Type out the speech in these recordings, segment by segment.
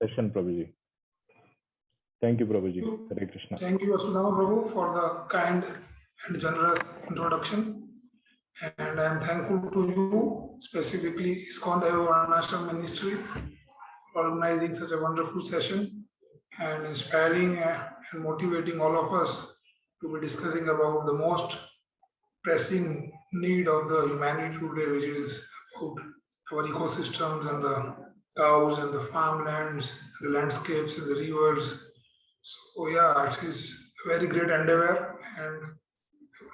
session, Prabhuji. Thank you, Prabhuji. Hare Krishna. Thank you, Vasudhama Prabhu, for the kind and generous introduction. And I am thankful to you, specifically ISKCON Daiva Varnashram Ministry, for organizing such a wonderful session and inspiring and motivating all of us to be discussing about the most pressing need of the humanity today, which is about our ecosystems and the cows and the farmlands, the landscapes and the rivers. So yeah, it is a very great endeavor, and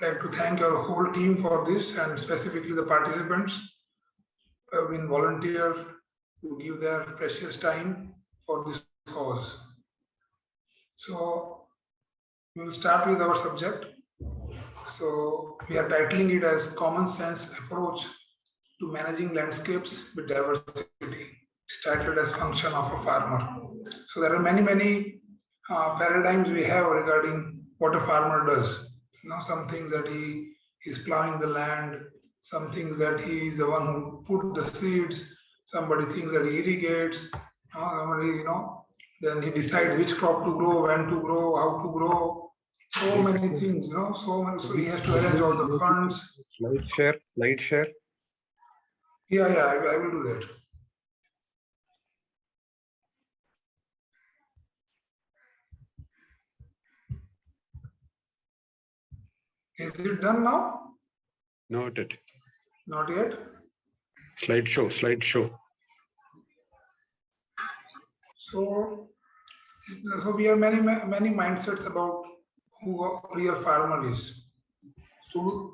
I would like to thank your whole team for this, and specifically the participants who have been volunteered to give their precious time for this cause. So we will start with our subject. So we are titling it as Common Sense Approach to Managing Landscapes with Diversity, titled as Function of a Farmer. So there are many paradigms we have regarding what a farmer does. You know, some things that he is plowing the land, some things that he is the one who put the seeds, somebody thinks that he irrigates, somebody, then he decides which crop to grow, when to grow, how to grow. So many things, so he has to arrange all the funds. Slide share. Yeah, I will do that. Is it done now? Not yet. Not yet. Slideshow. So we have many mindsets about who a real farmer is. So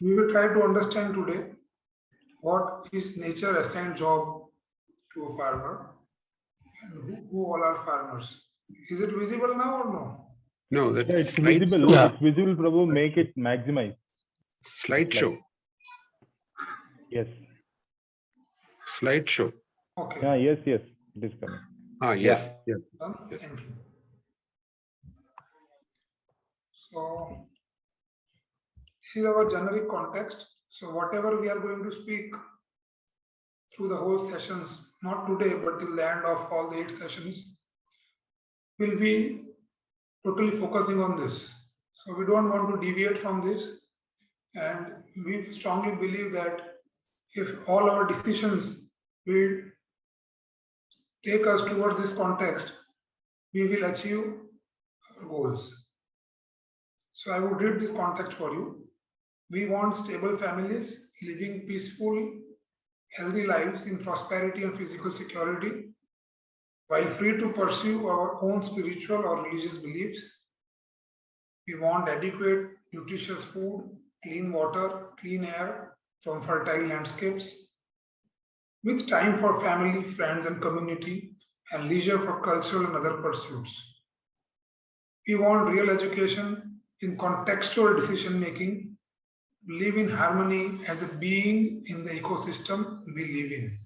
we will try to understand today what is nature assigned job to a farmer and who all are farmers. Is it visible now or no? No, that's It's visible. Yeah. It's visible, Prabhu. Make it maximize. Slideshow. Yes. Slideshow. Okay. Yeah, yes. It is coming. Yes. Done? Yes. Thank you. So this is our generic context. So whatever we are going to speak through the whole sessions, not today, but till the end of all the 8 sessions, will be totally focusing on this. So we don't want to deviate from this, and we strongly believe that if all our decisions will take us towards this context, we will achieve our goals. So I would read this context for you. We want stable families living peaceful, healthy lives in prosperity and physical security, while free to pursue our own spiritual or religious beliefs. We want adequate, nutritious food, clean water, clean air from fertile landscapes, with time for family, friends, and community, and leisure for cultural and other pursuits. We want real education in contextual decision making, live in harmony as a being in the ecosystem we live in,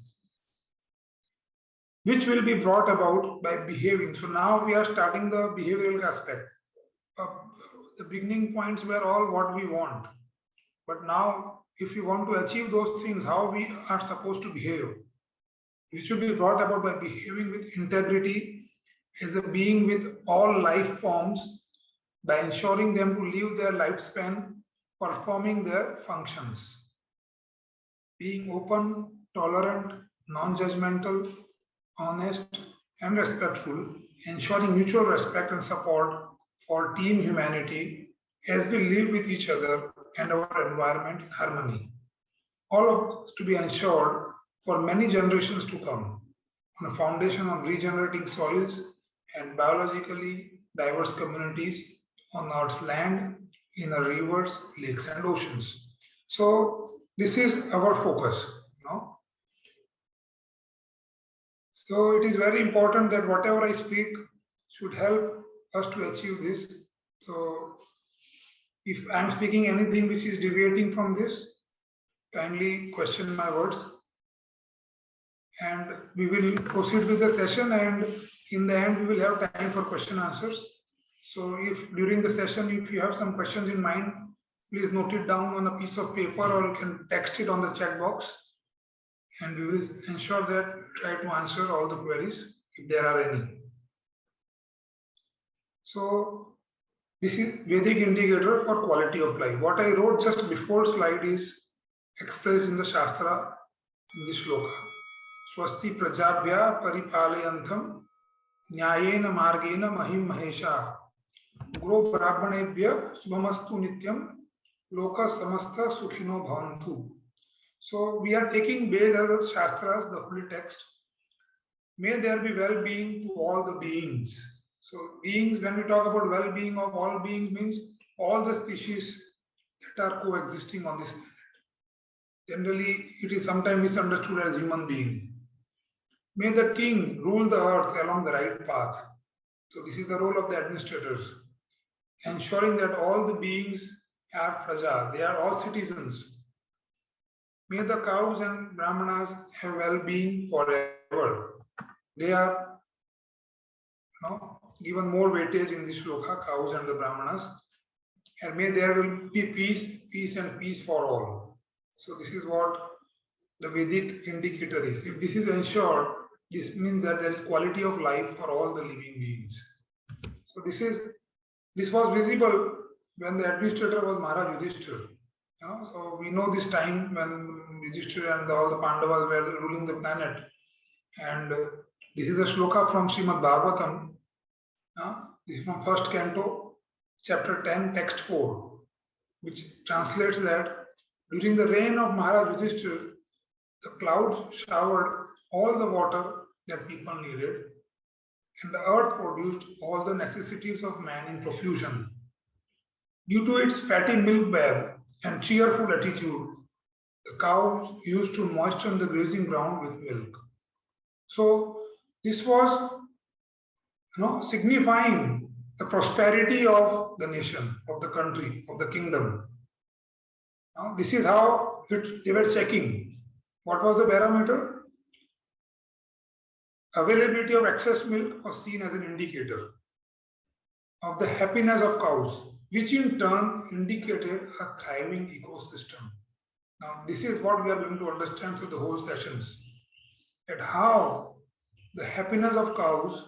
which will be brought about by behaving. So now we are starting the behavioral aspect. The beginning points were all what we want. But now, if we want to achieve those things, how we are supposed to behave, it should be brought about by behaving with integrity as a being with all life forms, by ensuring them to live their lifespan performing their functions. Being open, tolerant, non-judgmental, honest, and respectful, ensuring mutual respect and support for team humanity as we live with each other and our environment in harmony. All of this to be ensured for many generations to come on a foundation of regenerating soils and biologically diverse communities on Earth's land, in our rivers, lakes, and oceans. So this is our focus. So it is very important that whatever I speak should help us to achieve this. So if I'm speaking anything which is deviating from this, kindly question my words. And we will proceed with the session, and in the end we will have time for question answers. So if during the session, if you have some questions in mind, please note it down on a piece of paper, or you can text it on the chat box, and we will ensure that try to answer all the queries if there are any. So this is Vedic indicator for quality of life. What I wrote just before slide is expressed in the Shastra in this shloka. Swasti prajabhya paripalayantham nyayena margena mahim mahesha guru brahmanebhya subhamastu nityam loka samasta sukhino bhavantu. So we are taking base as the Shastras, the holy text. May there be well-being to all the beings. So beings, when we talk about well-being of all beings, means all the species that are coexisting on this planet. Generally, it is sometimes misunderstood as human being. May the king rule the earth along the right path. So this is the role of the administrators, ensuring that all the beings are praja, they are all citizens. May the cows and brahmanas have well-being forever. They are given more weightage in this shloka, cows and the brahmanas. And may there will be peace and peace for all. So this is what the Vedic indicator is. If this is ensured, this means that there is quality of life for all the living beings. So this was visible when the administrator was Maharaj Yudhishthira. So we know this time when Yudhishthira and all the Pandavas were ruling the planet. And this is a shloka from Srimad Bhagavatam. This is from first canto, chapter 10, text 4, which translates that during the reign of Maharaj Yudhishthira, the clouds showered all the water that people needed, and the earth produced all the necessities of man in profusion. Due to its fatty milk bag and cheerful attitude, the cows used to moisten the grazing ground with milk. So this was signifying the prosperity of the nation, of the country, of the kingdom. This is how they were checking. What was the barometer? Availability of excess milk was seen as an indicator of the happiness of cows, which in turn indicated a thriving ecosystem. Now, this is what we are going to understand through the whole sessions, that how the happiness of cows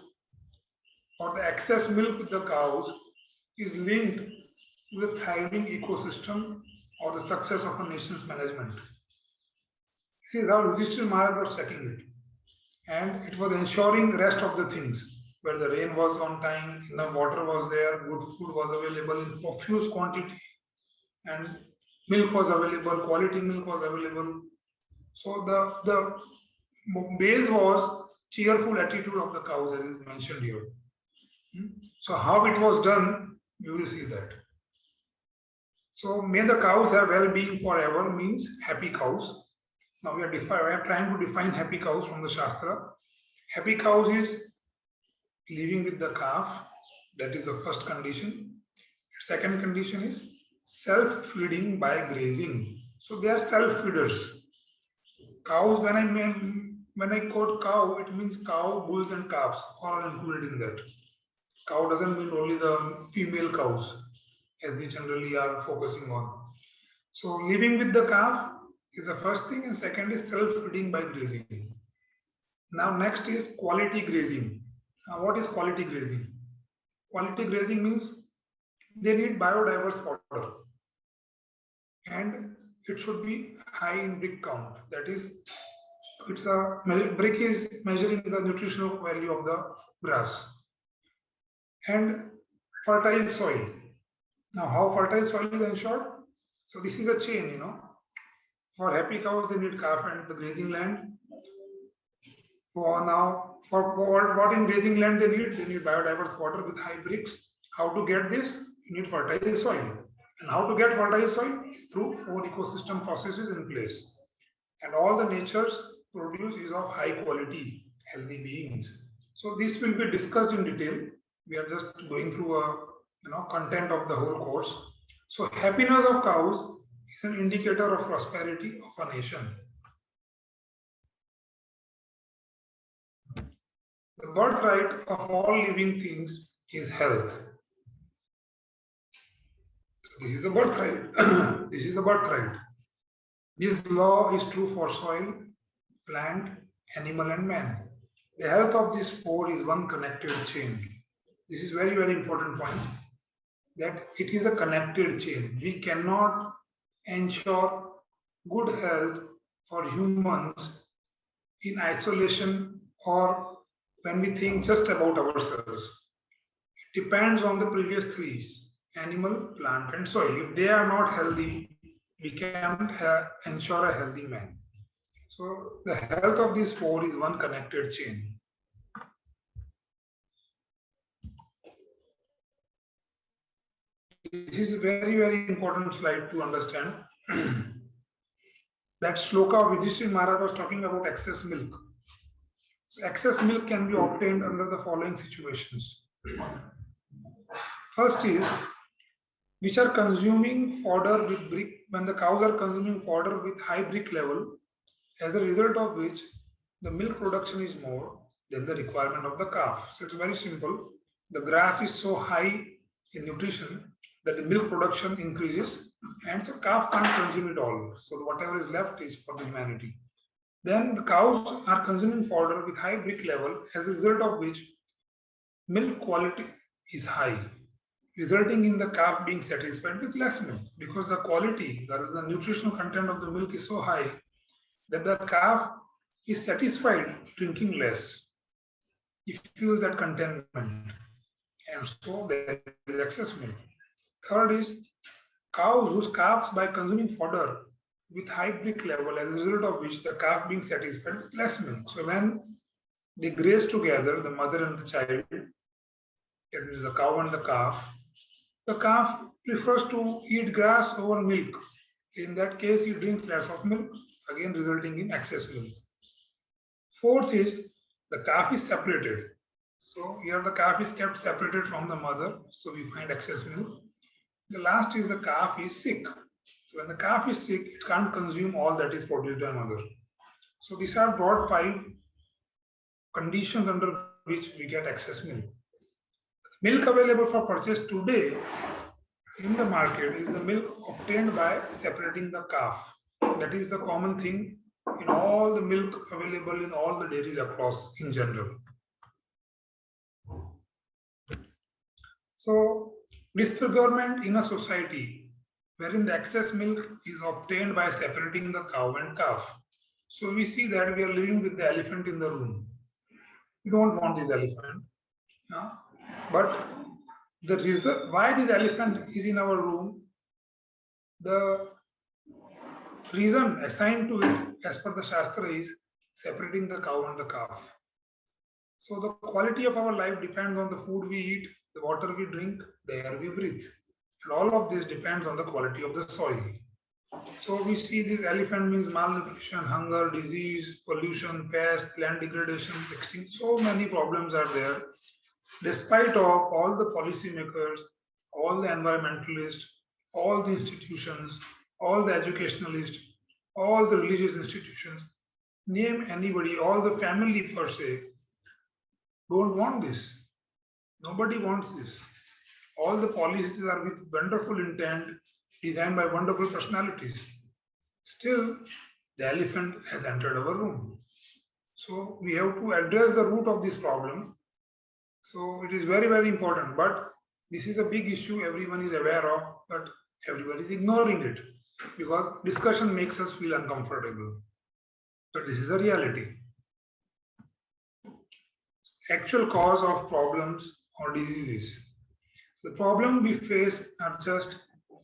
or the excess milk with the cows is linked to the thriving ecosystem or the success of a nation's management. This is how Yudhishthira Maharaj was checking it. And it was ensuring the rest of the things, where the rain was on time, the water was there, good food was available in profuse quantity, and milk was available, quality milk was available. So the base was cheerful attitude of the cows, as is mentioned here. So how it was done, you will see that. So may the cows have well-being forever means happy cows. Now we are trying to define happy cows from the Shastra. Happy cows is living with the calf. That is the first condition. Second condition is self-feeding by grazing. So they are self-feeders. Cows, when I quote cow, it means cow, bulls and calves are included in that. Cow doesn't mean only the female cows, as we generally are focusing on. So living with the calf is the first thing, and second is self-feeding by grazing. Now next is quality grazing. Now what is quality grazing? Quality grazing means they need biodiverse fodder, and it should be high in brick count. That is, brick is measuring the nutritional value of the grass. And fertile soil. Now how fertile soil is ensured? So this is a chain, For happy cows, they need calf and the grazing land. For what in grazing land they need biodiverse water with high bricks. How to get this? You need fertile soil. And how to get fertile soil? Is through 4 ecosystem processes in place. And all the nature's produce is of high quality, healthy beings. So this will be discussed in detail. We are just going through a content of the whole course. So happiness of cows is an indicator of prosperity of a nation. The birthright of all living things is health. This is a birthright. This is a birthright. This law is true for soil, plant, animal, and man. The health of this four is one connected chain. This is very, very important point, that it is a connected chain. We cannot ensure good health for humans in isolation or when we think just about ourselves. It depends on the previous three: animal, plant, and soil. If they are not healthy, we can't ensure a healthy man. So the health of these four is one connected chain. This is a very, very important slide to understand. That shloka of Yudhishthira Maharaj was talking about excess milk. So excess milk can be obtained under the following situations. First is, which are consuming fodder with brick, when the cows are consuming fodder with high brick level, as a result of which the milk production is more than the requirement of the calf. So it's very simple. The grass is so high in nutrition that the milk production increases, and so calf can't consume it all. So whatever is left is for the humanity. Then the cows are consuming fodder with high brick level, as a result of which milk quality is high, resulting in the calf being satisfied with less milk, because the quality, the nutritional content of the milk is so high that the calf is satisfied drinking less. It feels that contentment, and so there is excess milk. Third is cows whose calves, by consuming fodder with high brick level, as a result of which the calf being satisfied with less milk. So when they graze together, the mother and the child, it is the cow and the calf prefers to eat grass over milk. In that case, he drinks less of milk, again resulting in excess milk. Fourth is the calf is separated. So here the calf is kept separated from the mother, so we find excess milk. The last is the calf is sick. So when the calf is sick, it can't consume all that is produced by mother. So these are broad 5 conditions under which we get excess milk. Milk available for purchase today in the market is the milk obtained by separating the calf. That is the common thing in all the milk available in all the dairies across in general. So disfigurement in a society wherein the excess milk is obtained by separating the cow and calf. So we see that we are living with the elephant in the room. We don't want this elephant. But the reason why this elephant is in our room, the reason assigned to it as per the Shastra is separating the cow and the calf. So the quality of our life depends on the food we eat, the water we drink, the air we breathe. And all of this depends on the quality of the soil. So we see this elephant means malnutrition, hunger, disease, pollution, pest, land degradation, extinction. So many problems are there. Despite of all the policymakers, all the environmentalists, all the institutions, all the educationalists, all the religious institutions, name anybody, all the family per se, don't want this. Nobody wants this. All the policies are with wonderful intent, designed by wonderful personalities. Still, the elephant has entered our room. So we have to address the root of this problem. So it is very, very important. But this is a big issue everyone is aware of, but everyone is ignoring it because discussion makes us feel uncomfortable. But this is a reality. Actual cause of problems or diseases. The problem we face are just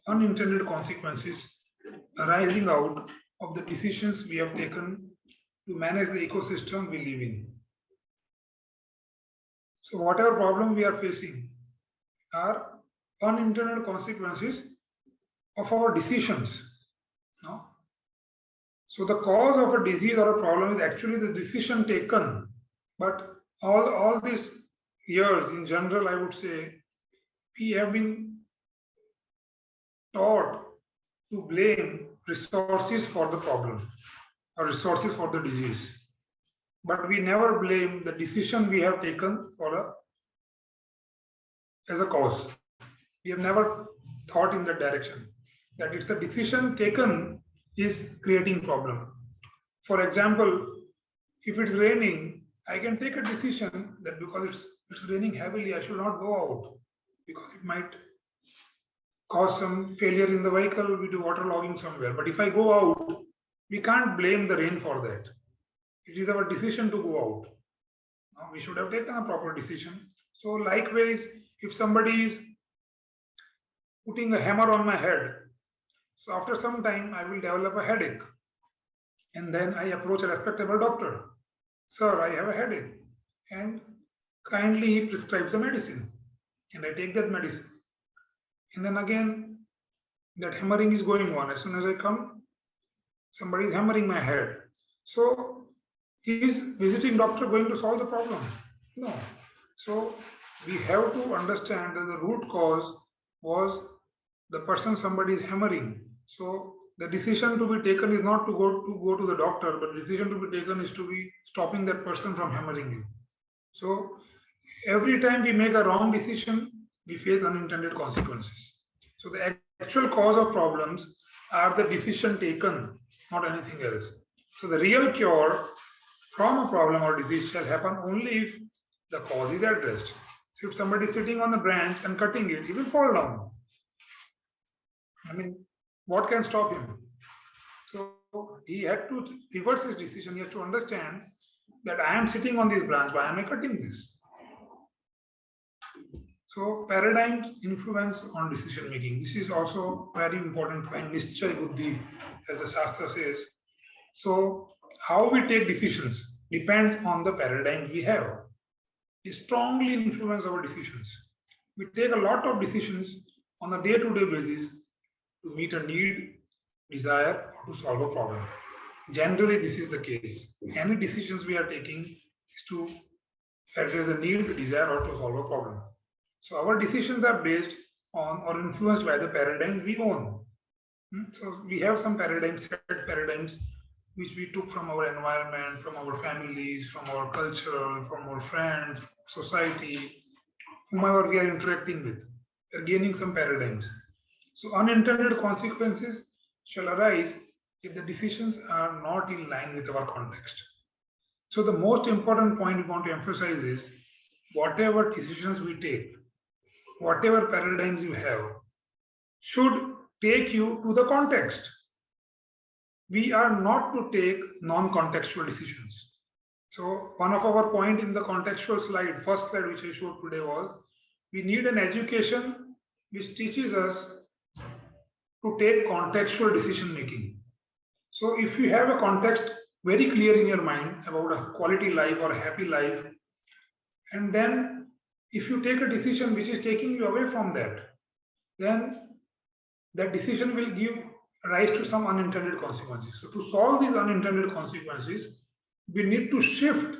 unintended consequences arising out of the decisions we have taken to manage the ecosystem we live in. So whatever problem we are facing are unintended consequences of our decisions. No? So the cause of a disease or a problem is actually the decision taken. But all these years in general, I would say, we have been taught to blame resources for the problem or resources for the disease. But we never blame the decision we have taken as a cause. We have never thought in that direction, that it's a decision taken is creating problem. For example, if it's raining, I can take a decision that because it's raining heavily, I should not go out because it might cause some failure in the vehicle. We do waterlogging somewhere. But if I go out, we can't blame the rain for that. It is our decision to go out. Now, we should have taken a proper decision. So likewise, if somebody is putting a hammer on my head, so after some time I will develop a headache. And then I approach a respectable doctor. Sir, I have a headache. And kindly he prescribes a medicine. And I take that medicine. And then again, that hammering is going on. As soon as I come, somebody is hammering my head. So is visiting doctor going to solve the problem? No. So we have to understand that the root cause was the person somebody is hammering. So the decision to be taken is not to go to the doctor, but the decision to be taken is to be stopping that person from hammering you. So every time we make a wrong decision, we face unintended consequences. So the actual cause of problems are the decision taken, not anything else. So the real cure from a problem or disease shall happen only if the cause is addressed. So if somebody is sitting on the branch and cutting it, he will fall down. I mean, what can stop him? So he had to reverse his decision. He has to understand that I am sitting on this branch. Why am I cutting this? So paradigms influence on decision making. This is also very important point. Nischay buddhi, as the Shastra says. So how we take decisions depends on the paradigm we have. It strongly influence our decisions. We take a lot of decisions on a day-to-day basis to meet a need, desire, or to solve a problem. Generally, this is the case. Any decisions we are taking is to address a need, desire, or to solve a problem. So our decisions are based on or influenced by the paradigm we own. So we have some paradigms, set paradigms, which we took from our environment, from our families, from our culture, from our friends, society, whomever we are interacting with. We are gaining some paradigms. So unintended consequences shall arise if the decisions are not in line with our context. So the most important point we want to emphasize is whatever decisions we take, whatever paradigms you have, should take you to the context. We are not to take non-contextual decisions. So one of our point in the contextual slide, first slide which I showed today was, we need an education which teaches us to take contextual decision making. So if you have a context very clear in your mind about a quality life or a happy life, and then if you take a decision which is taking you away from that, then that decision will give rise to some unintended consequences. So to solve these unintended consequences, we need to shift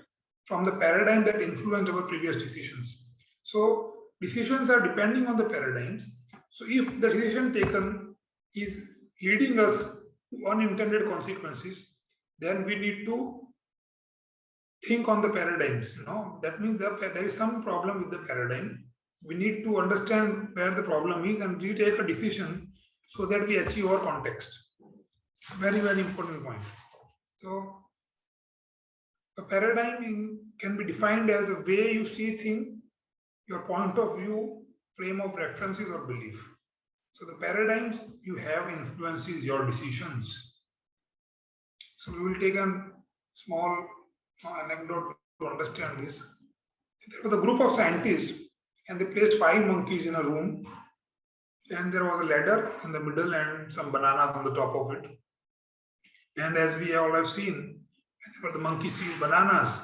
from the paradigm that influenced our previous decisions. So decisions are depending on the paradigms. So if the decision taken is leading us to unintended consequences, then we need to think on the paradigms. That means that there is some problem with the paradigm. We need to understand where the problem is and retake a decision so that we achieve our context. Very, very important point. So a paradigm can be defined as a way you see things, your point of view, frame of references or belief. So the paradigms you have influences your decisions. So we will take a small anecdote to understand this. There was a group of scientists and they placed 5 monkeys in a room, and there was a ladder in the middle and some bananas on the top of it. And as we all have seen, whenever the monkey sees bananas,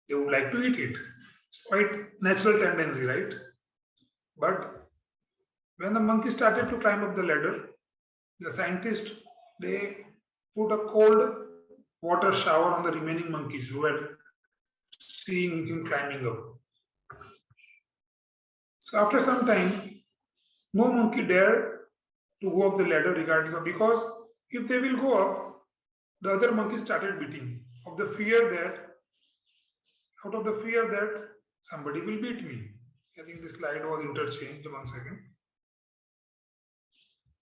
they would like to eat it. It's quite natural tendency, right? But when the monkey started to climb up the ladder, the scientists, they put a cold water shower on the remaining monkeys who were seeing him climbing up. So after some time, no monkey dared to go up the ladder regardless of, because if they will go up, the other monkey started beating out of the fear that somebody will beat me. I think this slide was interchanged. 1 second.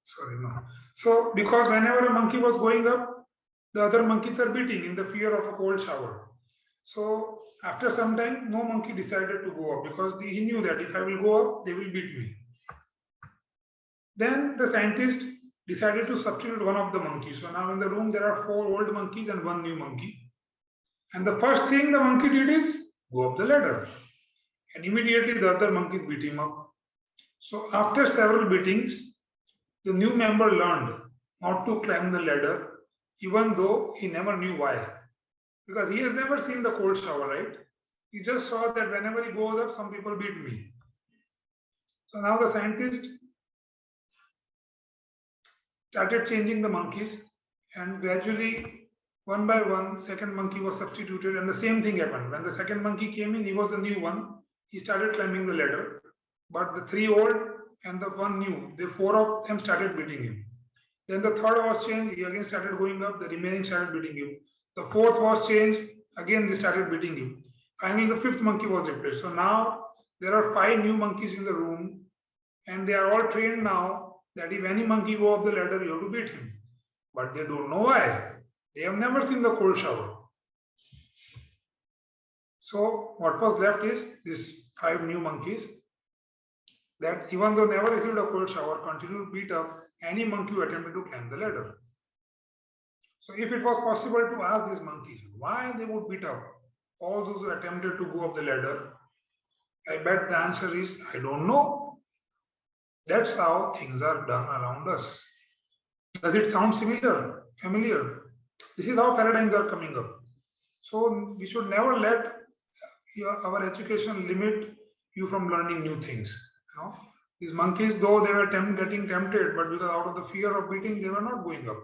Sorry, no. So because whenever a monkey was going up, the other monkeys are beating in the fear of a cold shower. So after some time, no monkey decided to go up because he knew that if I will go up, they will beat me. Then the scientist decided to substitute one of the monkeys. So now in the room, there are 4 old monkeys and 1 new monkey. And the first thing the monkey did is go up the ladder. And immediately the other monkeys beat him up. So after several beatings, the new member learned not to climb the ladder, even though he never knew why. Because he has never seen the cold shower, right? He just saw that whenever he goes up, some people beat me. So now the scientist started changing the monkeys, and gradually, one by one, second monkey was substituted, and the same thing happened. When the second monkey came in, he was the new one. He started climbing the ladder, but the 3 old and the 1 new, the 4 of them started beating him. Then the third was changed, he again started going up, the remaining started beating him. The 4th was changed, again they started beating him. Finally, the 5th monkey was replaced. So now there are 5 new monkeys in the room, and they are all trained now that if any monkey go up the ladder, you have to beat him. But they don't know why. They have never seen the cold shower. So what was left is these 5 new monkeys that even though never received a cold shower, continue to beat up any monkey who attempted to climb the ladder. So if it was possible to ask these monkeys why they would beat up all those who attempted to go up the ladder, I bet the answer is, I don't know. That's how things are done around us. Does it sound familiar? This is how paradigms are coming up. So we should never let our education limit you from learning new things. You know? These monkeys, though they were getting tempted, but because out of the fear of beating, they were not going up.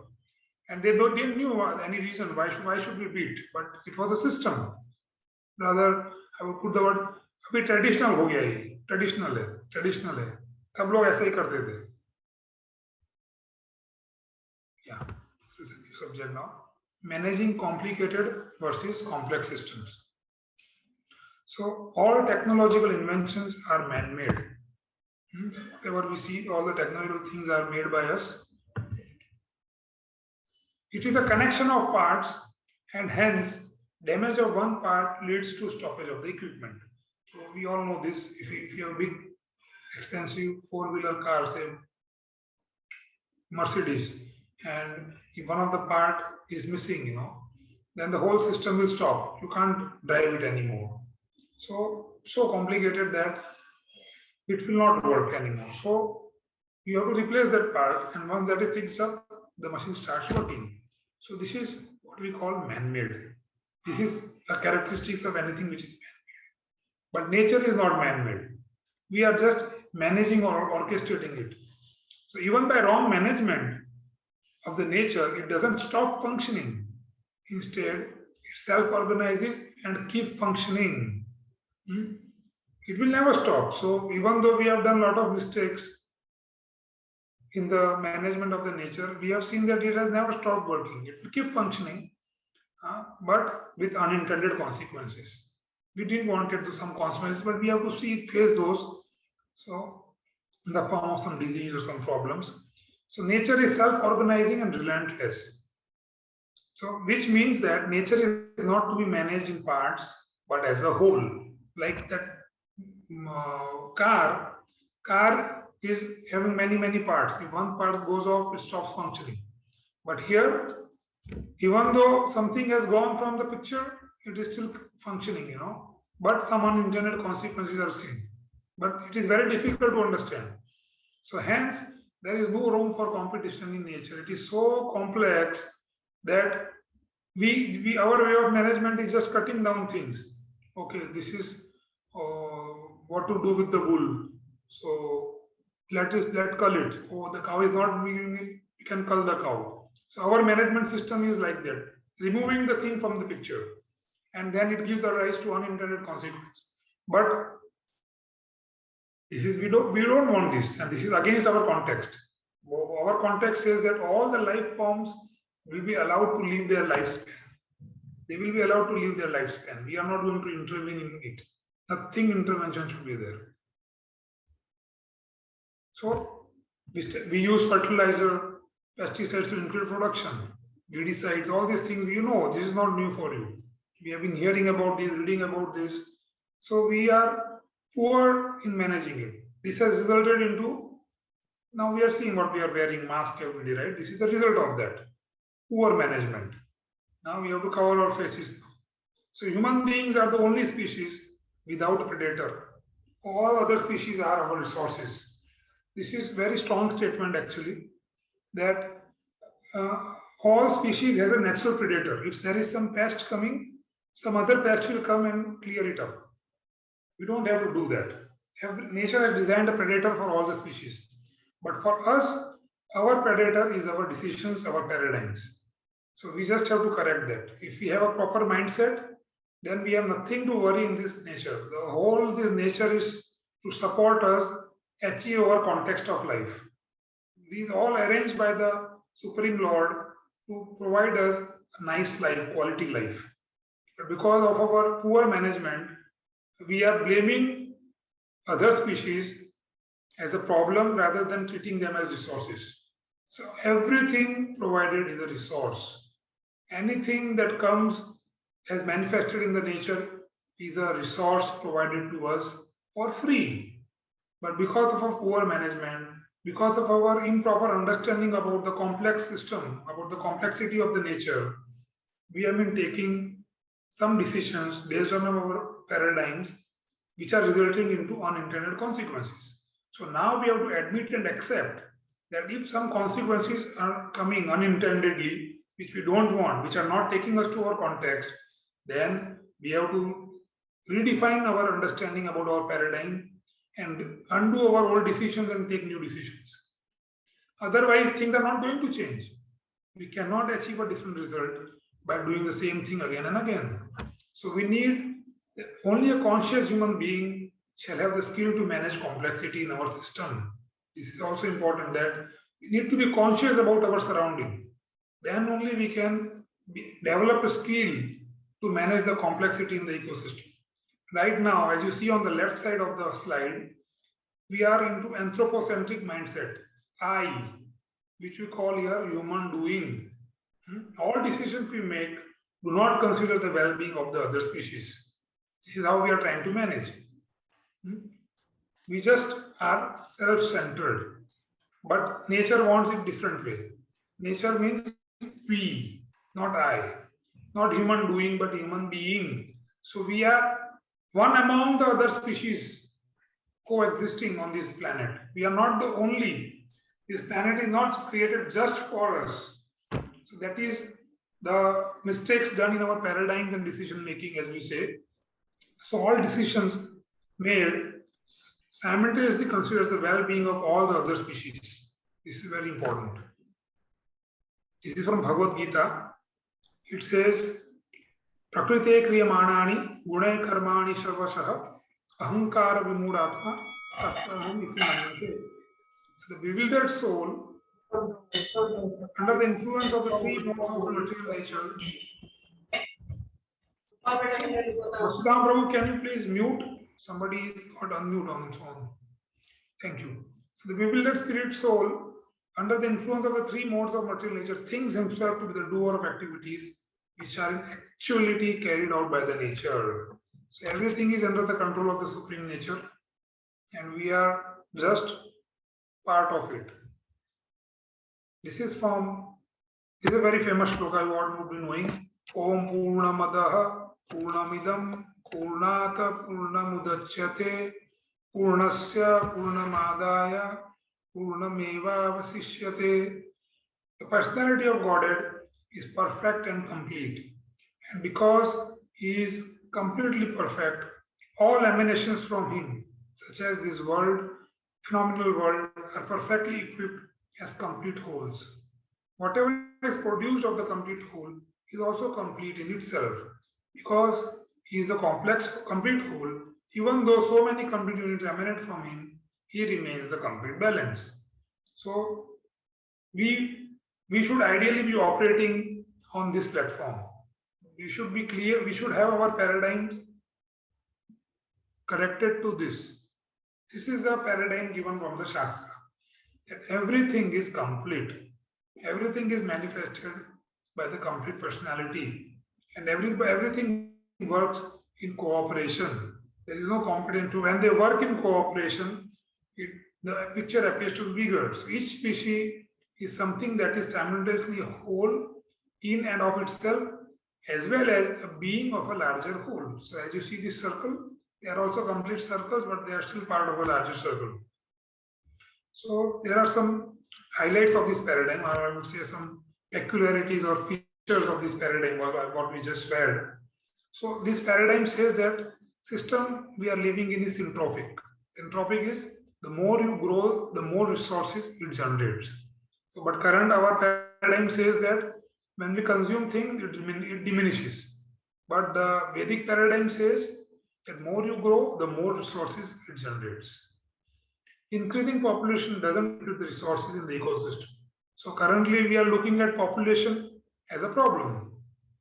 And they didn't knew any reason why should we beat, but it was a system. Rather, I would put the word अभी traditional हो गया ये, traditional है, सब लोग ऐसे ही करते थे. Yeah, this is a new subject now. Managing complicated versus complex systems. So all technological inventions are man-made. Whatever we see, all the technological things are made by us. It is a connection of parts, and hence damage of one part leads to stoppage of the equipment. So we all know this. If you have a big, expensive 4-wheeler car, say Mercedes, and if one of the part is missing, then the whole system will stop. You can't drive it anymore. So complicated that it will not work anymore. So you have to replace that part, and once that is fixed up, the machine starts working. So this is what we call man-made. This is a characteristics of anything which is man-made. But nature is not man-made. We are just managing or orchestrating it. So even by wrong management of the nature, it doesn't stop functioning. Instead, it self-organizes and keeps functioning. It will never stop. So even though we have done a lot of mistakes in the management of the nature, we have seen that it has never stopped working. It will keep functioning, but with unintended consequences. We didn't want it to some consequences, but we have to face those. So in the form of some disease or some problems. So nature is self-organizing and relentless. So which means that nature is not to be managed in parts, but as a whole. Like that car is having many parts. If one part goes off, it stops functioning. But here, even though something has gone from the picture, it is still functioning, but some unintended consequences are seen. But it is very difficult to understand. So hence, there is no room for competition in nature. It is so complex that our way of management is just cutting down things. Okay, this is what to do with the wool. So let cull it. Oh, the cow is not moving it, we can cull the cow. So our management system is like that, removing the thing from the picture, and then it gives a rise to unintended consequence. But this is we don't want this, and this is against our context. Our context says that all the life forms will be allowed to live their lifespan. They will be allowed to live their lifespan. We are not going to intervene in it. Nothing intervention should be there. So we use fertilizer, pesticides to increase production, weedicides, all these things. This is not new for you. We have been hearing about this, reading about this. So we are poor in managing it. This has resulted into, now we are seeing what we are wearing mask every day, right? This is the result of that. Poor management. Now we have to cover our faces. So human beings are the only species without a predator. All other species are our resources. This is very strong statement actually, that all species has a natural predator. If there is some pest coming, some other pest will come and clear it up. We don't have to do that. Nature has designed a predator for all the species. But for us, our predator is our decisions, our paradigms. So we just have to correct that. If we have a proper mindset, then we have nothing to worry in this nature. The whole this nature is to support us achieve our context of life. These all arranged by the Supreme Lord to provide us a nice life, quality life. But because of our poor management, we are blaming other species as a problem rather than treating them as resources. So everything provided is a resource. Anything that comes as manifested in the nature is a resource provided to us for free. But because of our poor management, because of our improper understanding about the complex system, about the complexity of the nature, we have been taking some decisions based on our paradigms which are resulting into unintended consequences. So now we have to admit and accept that if some consequences are coming unintendedly, which we don't want, which are not taking us to our context, then we have to redefine our understanding about our paradigm and undo our old decisions and take new decisions. Otherwise, things are not going to change. We cannot achieve a different result by doing the same thing again and again. So we need only a conscious human being shall have the skill to manage complexity in our system. This is also important, that we need to be conscious about our surrounding. Then only we can develop a skill to manage the complexity in the ecosystem. Right now, as you see on the left side of the slide, we are into anthropocentric mindset, I, which we call here human doing. All decisions we make do not consider the well-being of the other species. This is how we are trying to manage. We just are self-centered, but nature wants it different way. Nature means we, not I, not human doing, but human being. So we are one among the other species coexisting on this planet. We are not the only. This planet is not created just for us. So that is the mistakes done in our paradigms and decision making, as we say. So all decisions made simultaneously considers the well-being of all the other species. This is very important. This is from Bhagavad Gita. It says, Prakrite kriyamanani gunai karmani sarvasah ahankara vimudatma tatvaham iti manyate. So the bewildered soul, under the influence of the three modes of the material nature. Vasudham Prabhu, can you please mute? Somebody is got unmute on its own. Thank you. So the bewildered spirit soul, under the influence of the three modes of material nature, thinks himself to be the doer of activities which are in actuality carried out by the nature. So everything is under the control of the supreme nature, and we are just part of it. This is a very famous shloka you all would be knowing. Om Purnamadaha Purnamidam Purnata Purnamudachyate Purnasya Purnamadaya Purnameva Vasishyate. The personality of Godhead is perfect and complete. And because he is completely perfect, all emanations from him, such as this world, phenomenal world, are perfectly equipped as complete wholes. Whatever is produced of the complete whole is also complete in itself, because he is a complex, complete whole. Even though so many complete units emanate from him, he remains the complete balance. So we should ideally be operating on this platform. We should be clear, we should have our paradigms corrected to this. This is the paradigm given from the Shastra, that everything is complete. Everything is manifested by the complete personality, and everything works in cooperation. There is no competition. So when they work in cooperation, the picture appears to be bigger. So each species is something that is simultaneously a whole in and of itself, as well as a being of a larger whole. So as you see this circle, they are also complete circles, but they are still part of a larger circle. So there are some highlights of this paradigm, or I would say some peculiarities or features of this paradigm, what we just read. So this paradigm says that system we are living in is syntropic. Syntropic is the more you grow, the more resources it generates. So, but current our paradigm says that when we consume things, it diminishes. But the Vedic paradigm says that more you grow, the more resources it generates. Increasing population doesn't increase the resources in the ecosystem. So currently we are looking at population as a problem.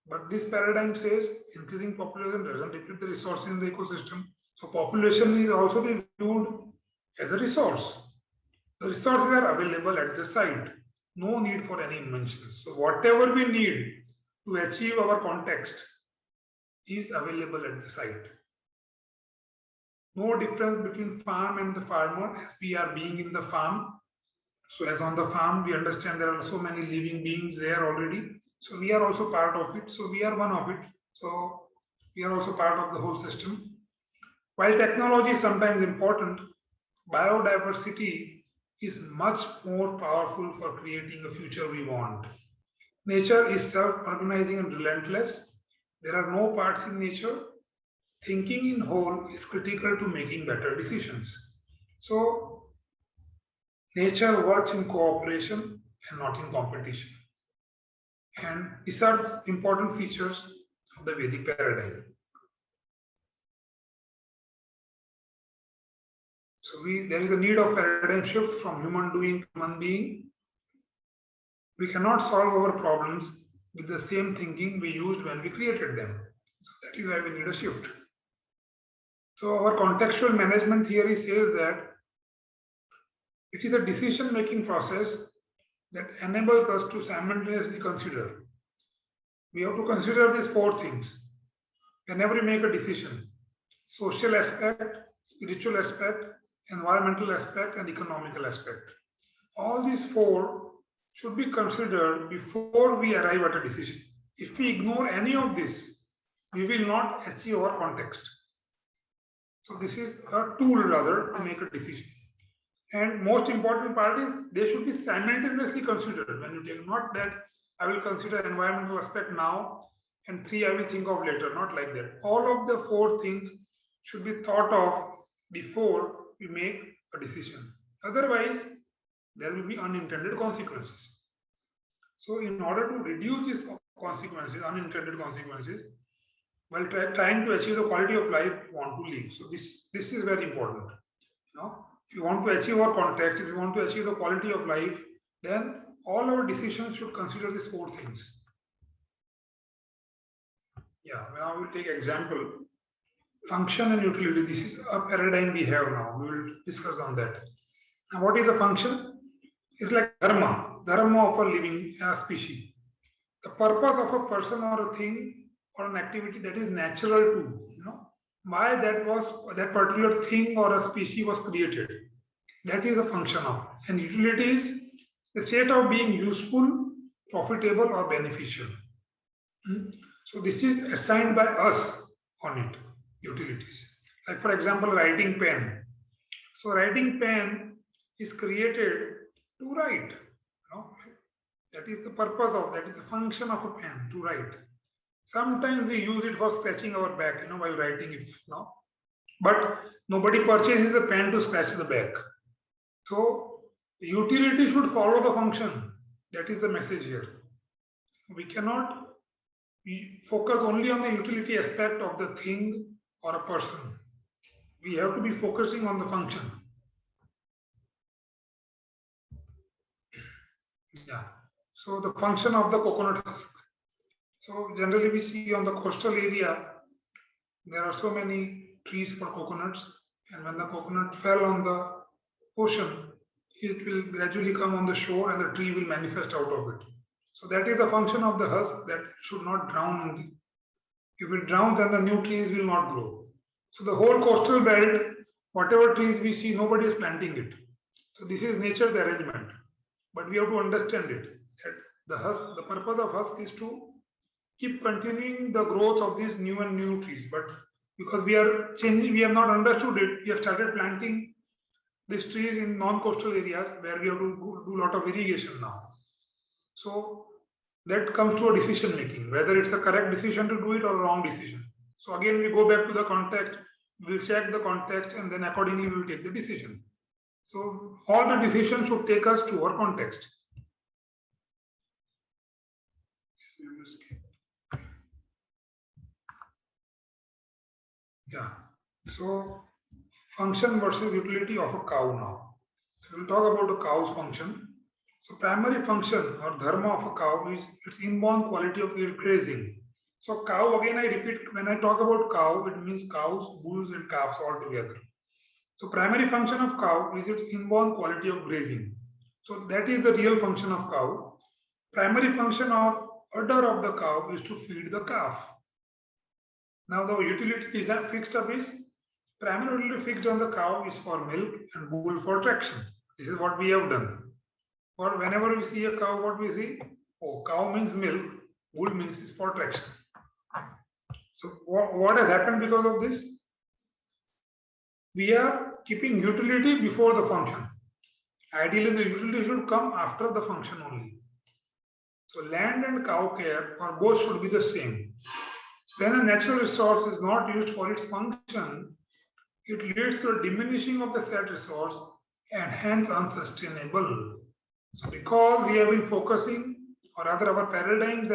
But this paradigm says increasing population doesn't deplete the resources in the ecosystem. So population is also be viewed as a resource. The resources are available at the site. No need for any inventions. So whatever we need to achieve our context is available at the site. No difference between farm and the farmer as we are being in the farm. So as on the farm, we understand there are so many living beings there already. So we are also part of it. So we are one of it. So we are also part of the whole system. While technology is sometimes important, biodiversity is much more powerful for creating a future we want. Nature is self-organizing and relentless. There are no parts in nature. Thinking in whole is critical to making better decisions. So nature works in cooperation and not in competition. And these are important features of the Vedic paradigm. So there is a need of paradigm shift from human doing to human being. We cannot solve our problems with the same thinking we used when we created them. So that is why we need a shift. So our contextual management theory says that it is a decision-making process that enables us to simultaneously consider. We have to consider these four things whenever we make a decision: social aspect, spiritual aspect, environmental aspect, and economical aspect. All these four should be considered before we arrive at a decision. If we ignore any of this, we will not achieve our context. So this is a tool rather to make a decision. And most important part is they should be simultaneously considered. When you take, not that I will consider environmental aspect now and 3 I will think of later, not like that. All of the 4 things should be thought of before we make a decision. Otherwise, there will be unintended consequences. So in order to reduce these consequences, unintended consequences, while trying to achieve the quality of life we want to live. So this is very important. You know, if you want to achieve our context, if you want to achieve the quality of life, then all our decisions should consider these 4 things. Yeah, now we'll take example. Function and utility. This is a paradigm we have now. We will discuss on that. Now, what is a function? It's like dharma of a living species. The purpose of a person or a thing or an activity that is natural to, why that particular thing or a species was created. That is a function of. And utility is the state of being useful, profitable, or beneficial. So this is assigned by us on it, utilities. Like for example, writing pen. So writing pen is created to write. That is the purpose of, that is the function of a pen, to write. Sometimes we use it for scratching our back, while writing it. But nobody purchases a pen to scratch the back. So utility should follow the function. That is the message here. We cannot focus only on the utility aspect of the thing or a person. We have to be focusing on the function. Yeah. So the function of the coconut husk. So generally we see on the coastal area, there are so many trees for coconuts, and when the coconut fell on the ocean, it will gradually come on the shore and the tree will manifest out of it. So that is the function of the husk, that should not drown If it drowns, then the new trees will not grow. So the whole coastal belt, whatever trees we see, nobody is planting it. So this is nature's arrangement. But we have to understand it. That the purpose of husk is to keep continuing the growth of these new trees. But because we are changing, we have not understood it, we have started planting these trees in non-coastal areas where we have to do a lot of irrigation now. So that comes to a decision making, whether it's a correct decision to do it or a wrong decision. So again, we go back to the context, we'll check the context, and then accordingly we will take the decision. So all the decisions should take us to our context. Yeah. So function versus utility of a cow now. So we'll talk about a cow's function. So primary function or dharma of a cow is its inborn quality of grazing. So cow, again I repeat, when I talk about cow, it means cows, bulls and calves all together. So primary function of cow is its inborn quality of grazing. So that is the real function of cow. Primary function of udder of the cow is to feed the calf. Now the utility is fixed up is primary utility fixed on the cow is for milk and bull for traction. This is what we have done. Or whenever we see a cow, what we see? Oh, cow means milk, bull means is for traction. So what has happened because of this? We are keeping utility before the function. Ideally, the utility should come after the function only. So land and cow care or both should be the same. When a natural resource is not used for its function, it leads to a diminishing of the said resource and hence unsustainable. So because we have been focusing, or rather our paradigms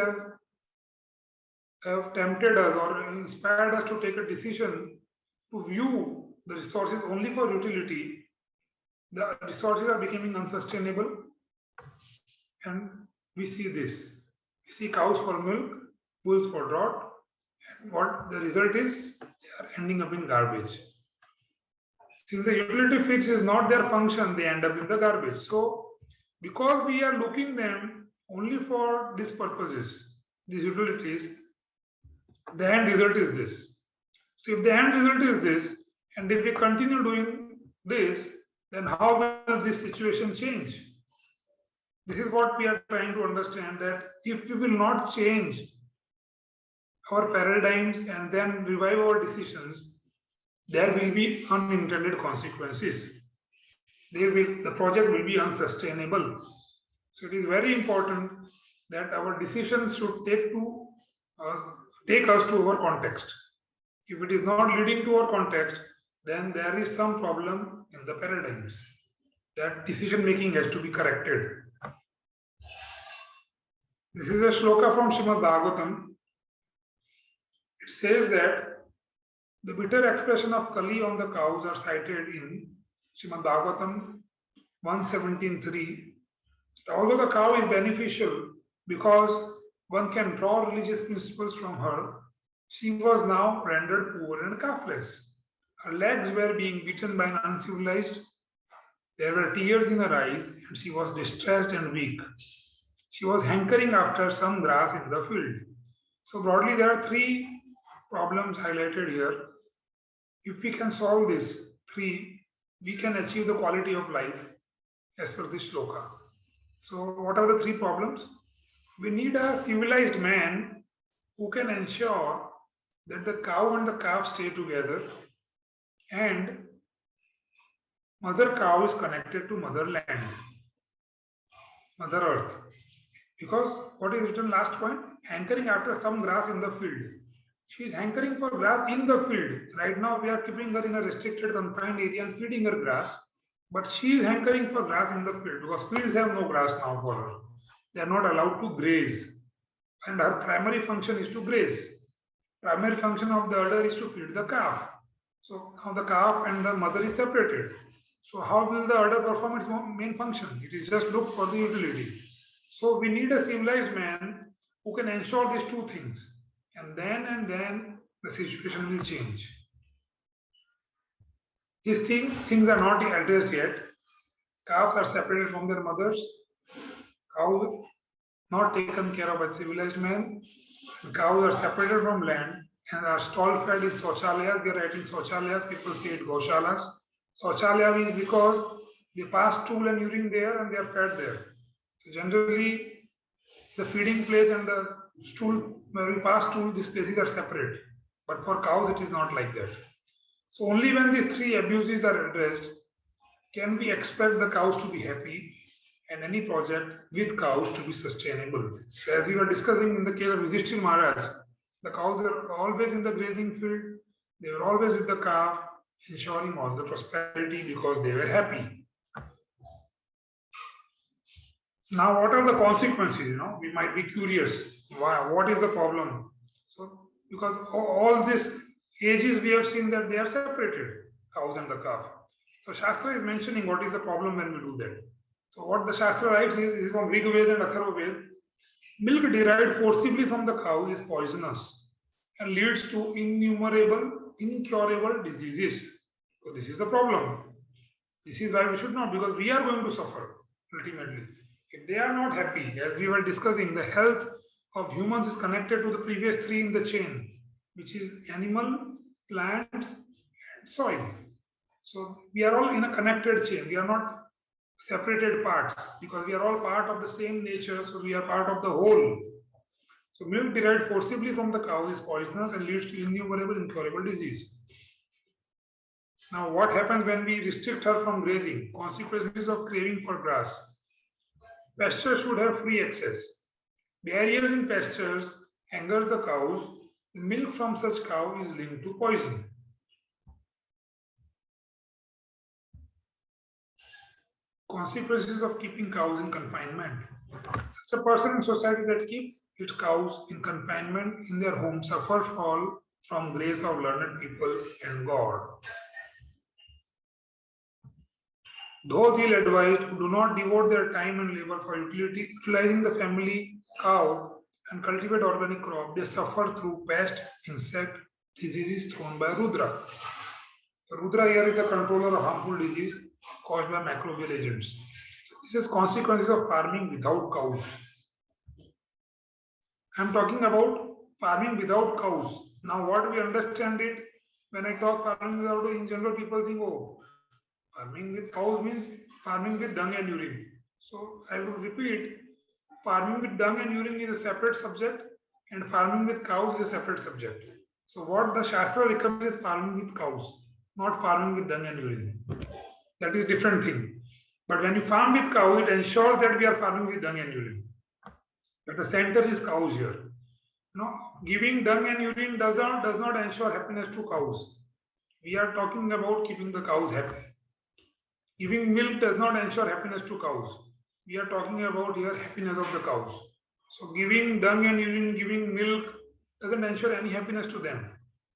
have tempted us or inspired us to take a decision to view the resources only for utility, the resources are becoming unsustainable, and we see this. We see cows for milk, bulls for draught, and what the result is, they are ending up in garbage. Since the utility fix is not their function, they end up in the garbage. So because we are looking them only for these purposes, these utilities, the end result is this. So if the end result is this, and if we continue doing this, then how will this situation change? This is what we are trying to understand, that if we will not change our paradigms and then revive our decisions, there will be unintended consequences. The project will be unsustainable. So it is very important that our decisions should take us to our context. If it is not leading to our context, then there is some problem in the paradigms. That decision making has to be corrected. This is a shloka from Srimad Bhagavatam. It says that the bitter expression of Kali on the cows are cited in Srimad Bhagavatam 117.3. Although the cow is beneficial because one can draw religious principles from her, she was now rendered poor and calfless. Her legs were being beaten by an uncivilized. There were tears in her eyes, and she was distressed and weak. She was hankering after some grass in the field. So broadly, there are three problems highlighted here. If we can solve this three, we can achieve the quality of life as per this shloka. So what are the three problems? We need a civilized man who can ensure that the cow and the calf stay together and mother cow is connected to mother land, mother earth. Because what is written last point? Hankering after some grass in the field. She is hankering for grass in the field. Right now we are keeping her in a restricted confined area and feeding her grass. But she is hankering for grass in the field because fields have no grass now for her. They are not allowed to graze. And her primary function is to graze. Primary function of the udder is to feed the calf. So now the calf and the mother is separated. So how will the udder perform its main function? It is just look for the utility. So we need a civilized man who can ensure these two things. And then the situation will change. These things are not addressed yet. Calves are separated from their mothers. Cows not taken care of by civilized man. Cows are separated from land and are stall fed in Sauchalayas. We are writing Sauchalayas, people say it Goshalas. Sauchalaya is because they pass stool and urine there and they are fed there. So generally, the feeding place and the stool, where we pass stool, these places are separate. But for cows, it is not like that. So only when these three abuses are addressed, can we expect the cows to be happy and any project with cows to be sustainable. So as we were discussing in the case of Yudhishthir Maharaj, the cows are always in the grazing field, they were always with the calf, ensuring all the prosperity because they were happy. Now, what are the consequences? We might be curious. Why? What is the problem? So, because all these ages we have seen that they are separated, cows and the calf. So, Shastra is mentioning what is the problem when we do that. So, what the Shastra writes is from Rig Veda and Atharva Veda. Milk derived forcibly from the cow is poisonous and leads to innumerable, incurable diseases. So, this is the problem. This is why we should not, because we are going to suffer ultimately. If they are not happy, as we were discussing, the health of humans is connected to the previous three in the chain, which is animal, plants, and soil. So we are all in a connected chain. We are not separated parts because we are all part of the same nature. So we are part of the whole. So milk derived forcibly from the cow is poisonous and leads to innumerable incurable disease. Now, what happens when we restrict her from grazing? Consequences of craving for grass. Pasture should have free access. Barriers in pastures angers the cows. The milk from such cow is linked to poison. Consequences of keeping cows in confinement. Such a person in society that keeps its cows in confinement in their home suffers fall from grace of learned people and God. Those ill-advised who do not devote their time and labor for utilizing the family cow and cultivate organic crop, they suffer through pest, insect, diseases thrown by Rudra. Rudra here is the controller of harmful disease caused by microbial agents. This is consequences of farming without cows. I am talking about farming without cows. Now, what we understand it when I talk farming without, in general, people think, oh, farming with cows means farming with dung and urine. So I would repeat, farming with dung and urine is a separate subject and farming with cows is a separate subject. So what the Shastra recommends is farming with cows, not farming with dung and urine. That is a different thing. But when you farm with cows, it ensures that we are farming with dung and urine. But the center is cows here. Giving dung and urine does not ensure happiness to cows. We are talking about keeping the cows happy. Giving milk does not ensure happiness to cows. We are talking about here happiness of the cows. So giving dung and urine, giving milk doesn't ensure any happiness to them.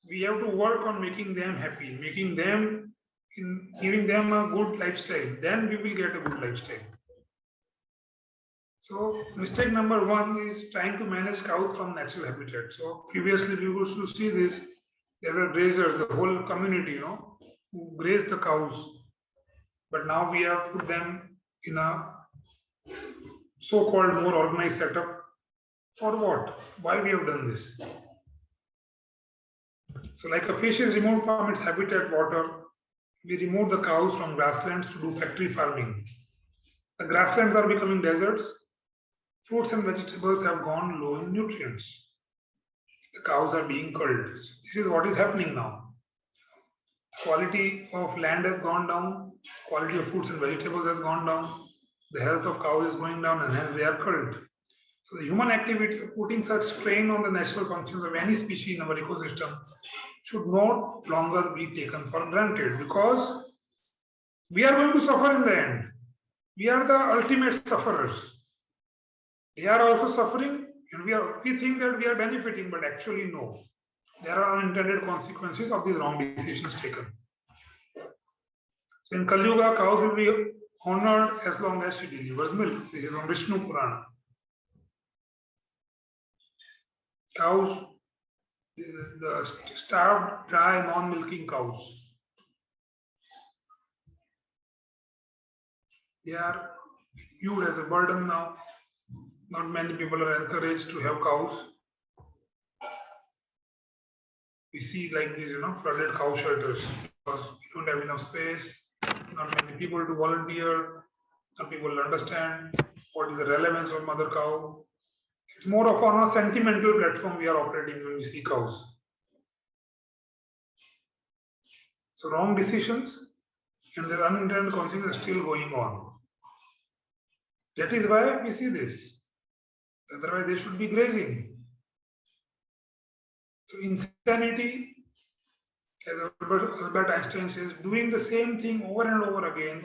We have to work on making them happy, giving them a good lifestyle. Then we will get a good lifestyle. So mistake number one is trying to manage cows from natural habitat. So previously we used to see this. There were grazers, a whole community, who grazed the cows. But now we have put them in a so-called more organized setup. For what? Why we have done this? So like a fish is removed from its habitat water, we remove the cows from grasslands to do factory farming. The grasslands are becoming deserts. Fruits and vegetables have gone low in nutrients. The cows are being culled. This is what is happening now. Quality of land has gone down. Quality of fruits and vegetables has gone down. The health of cows is going down and hence they are culled. So the human activity of putting such strain on the natural functions of any species in our ecosystem should no longer be taken for granted because we are going to suffer in the end. We are the ultimate sufferers. They are also suffering and we think that we are benefiting, but actually no. There are unintended consequences of these wrong decisions taken. So in Kali Yuga, cows will be honored as long as she delivers milk. This is from Vishnu Purana. Cows, the starved, dry, non-milking cows, they are viewed as a burden now. Not many people are encouraged to have cows. We see like these, flooded cow shelters because we don't have enough space, not many people to volunteer, some people understand what is the relevance of mother cow. It's more of on a sentimental platform we are operating when we see cows. So wrong decisions and their unintended consequences are still going on. That is why we see this. Otherwise, they should be grazing. So insanity, as Albert Einstein says, doing the same thing over and over again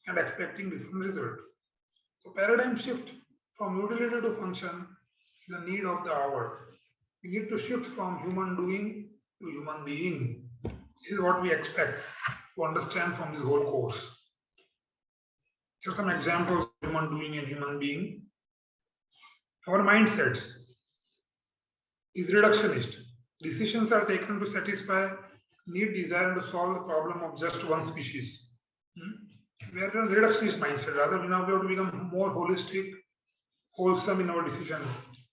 and expecting different result. So paradigm shift from utility to function is the need of the hour. We need to shift from human doing to human being. This is what we expect to understand from this whole course. Here are some examples of human doing and human being. Our mindsets is reductionist. Decisions are taken to satisfy need, desire, and to solve the problem of just one species. We are in a reductionist mindset. Rather, we now have to become more holistic, wholesome in our decision.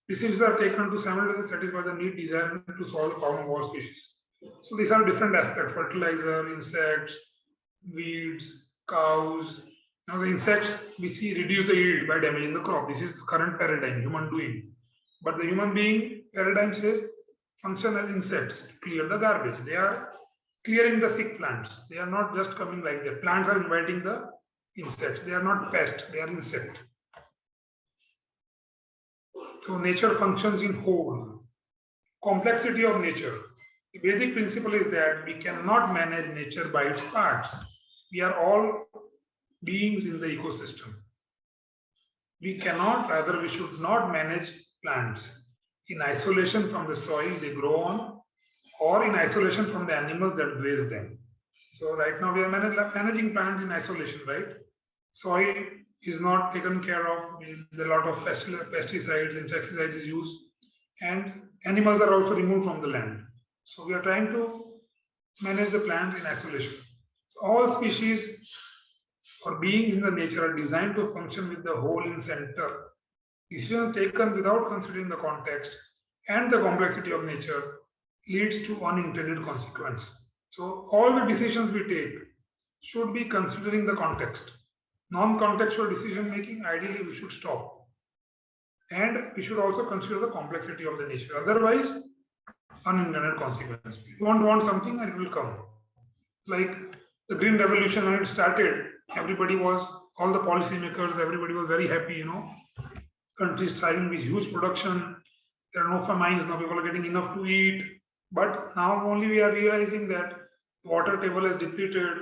Decisions are taken to simultaneously satisfy the need, desire, and to solve the problem of all species. So these are different aspects: fertilizer, insects, weeds, cows. Now the insects we see reduce the yield by damaging the crop. This is the current paradigm, human doing. But the human being paradigm says function as insects to clear the garbage. They are clearing the sick plants. They are not just coming like that. Plants are inviting the insects. They are not pest, they are insect. So nature functions in whole. Complexity of nature. The basic principle is that we cannot manage nature by its parts. We are all beings in the ecosystem. We cannot, rather we should not manage plants in isolation from the soil they grow on or in isolation from the animals that graze them. So right now we are managing plants in isolation, right? Soil is not taken care of, a lot of pesticides, insecticides is used, and animals are also removed from the land. So we are trying to manage the plant in isolation. So all species or beings in the nature are designed to function with the whole in center. Decisions taken without considering the context and the complexity of nature leads to unintended consequence. So all the decisions we take should be considering the context. Non-contextual decision making, ideally we should stop. And we should also consider the complexity of the nature. Otherwise, unintended consequence. You don't want something and it will come. Like the Green Revolution when it started, everybody was, all the policymakers, everybody was very happy, countries thriving with huge production. There are no famines, now people are getting enough to eat. But now only we are realizing that the water table has depleted,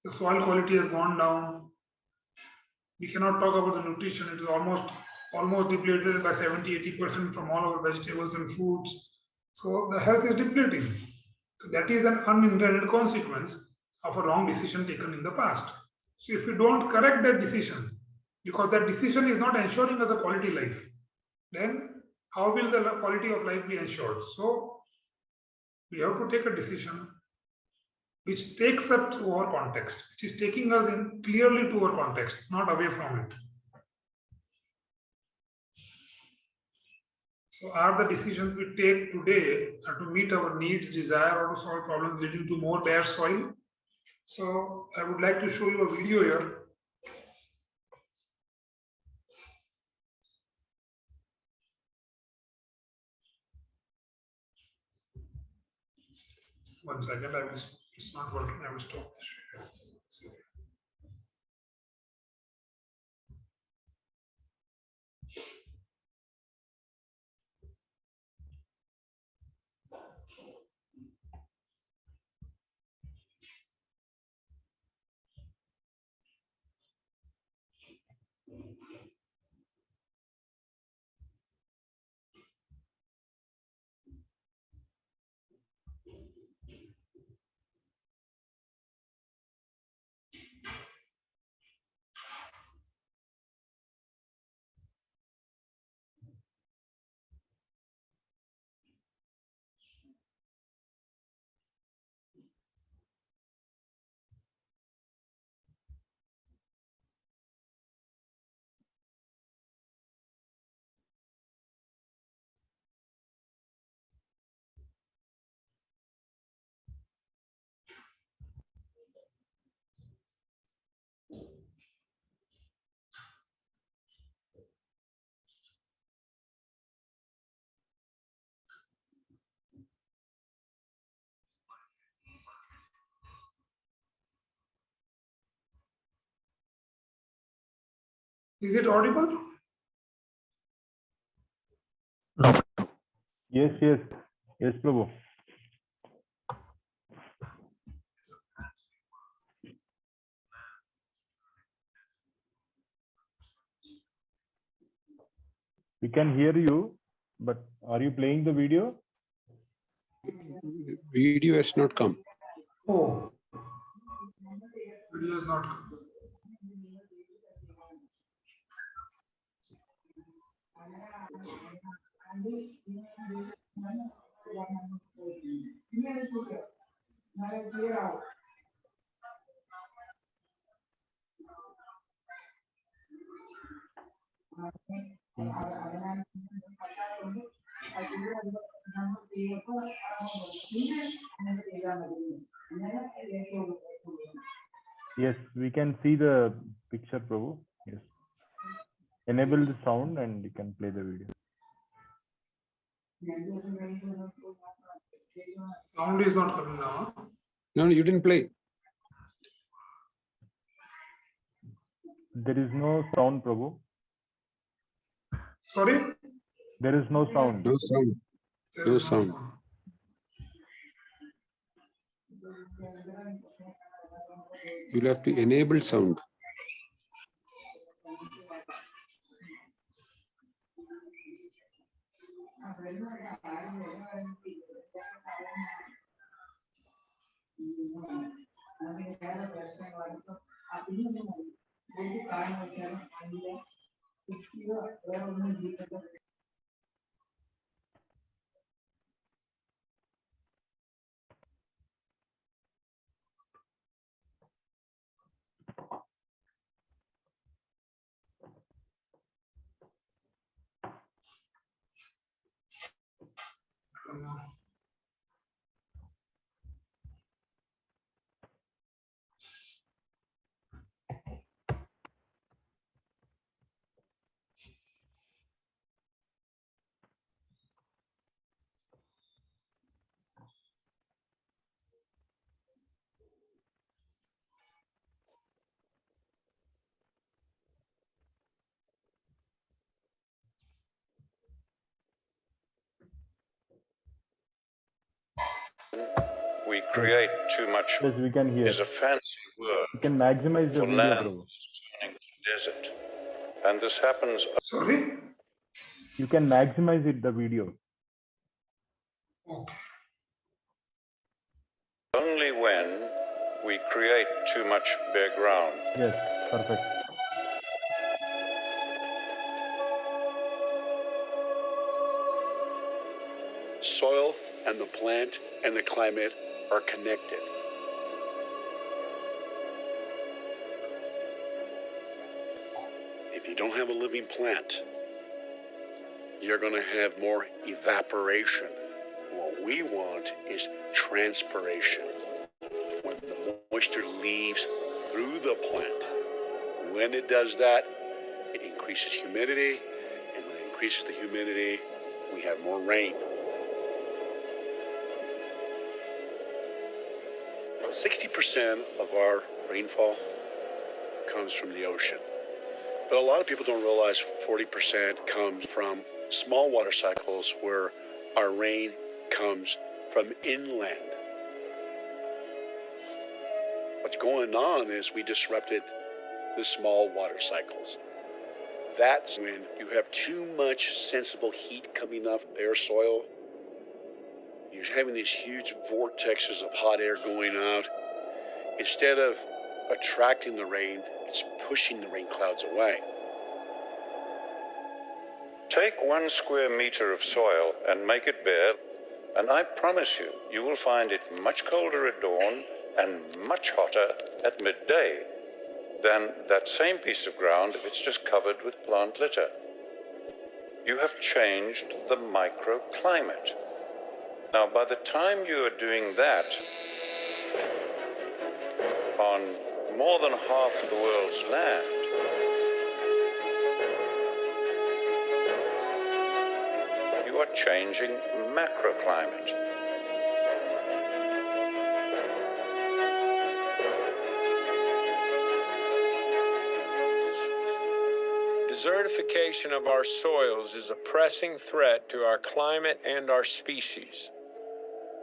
the soil quality has gone down. We cannot talk about the nutrition, it is almost depleted by 70-80% from all our vegetables and fruits. So the health is depleting. So that is an unintended consequence of a wrong decision taken in the past. So if we don't correct that decision, because that decision is not ensuring us a quality life, then how will the quality of life be ensured? So we have to take a decision which takes us to our context, which is taking us in clearly to our context, not away from it. So are the decisions we take today to meet our needs, desire, or to solve problems leading to more bare soil? So I would like to show you a video here. One second, it's not working, I will stop this. Is it audible? Yes, yes. Yes, Prabhu. We can hear you, but are you playing the video? Video has not come. Oh. Video is not come. Yes, we can see the picture, Prabhu. Yes. Enable the sound and you can play the video. Sound is not coming now. Huh? No, you didn't play. There is no sound, Prabhu. Sorry? There is no sound. No sound. There No is sound. You'll have to enable sound. We create too much Yes, we can hear. is a fancy word You can maximize the for video, land Prabhu. turning to desert. And this happens Sorry? You can maximize it, the video. Okay. only when we create too much bare ground. Yes, perfect. Soil and the plant and the climate are connected. If you don't have a living plant, you're going to have more evaporation. What we want is transpiration. When the moisture leaves through the plant, when it does that, it increases humidity, and when it increases the humidity, we have more rain. 60% of our rainfall comes from the ocean. But a lot of people don't realize 40% comes from small water cycles where our rain comes from inland. What's going on is we disrupted the small water cycles. That's when you have too much sensible heat coming off bare soil. You're having these huge vortexes of hot air going out. Instead of attracting the rain, it's pushing the rain clouds away. Take 1 square meter of soil and make it bare, and I promise you, you will find it much colder at dawn and much hotter at midday than that same piece of ground if it's just covered with plant litter. You have changed the microclimate. Now, by the time you are doing that on more than half the world's land, you are changing macroclimate. desertification of our soils is a pressing threat to our climate and our species.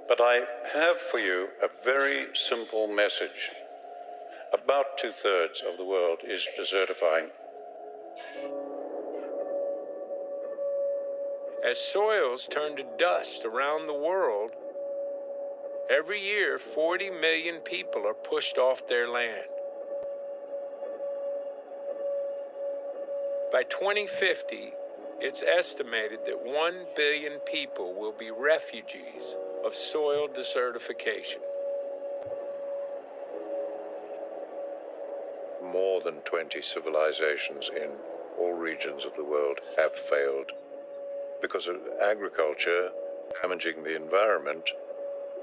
But I have for you a very simple message. About 2/3 of the world is desertifying. As soils turn to dust around the world, every year 40 million people are pushed off their land. By 2050, it's estimated that 1 billion people will be refugees of soil desertification. More than 20 civilizations in all regions of the world have failed because of agriculture damaging the environment.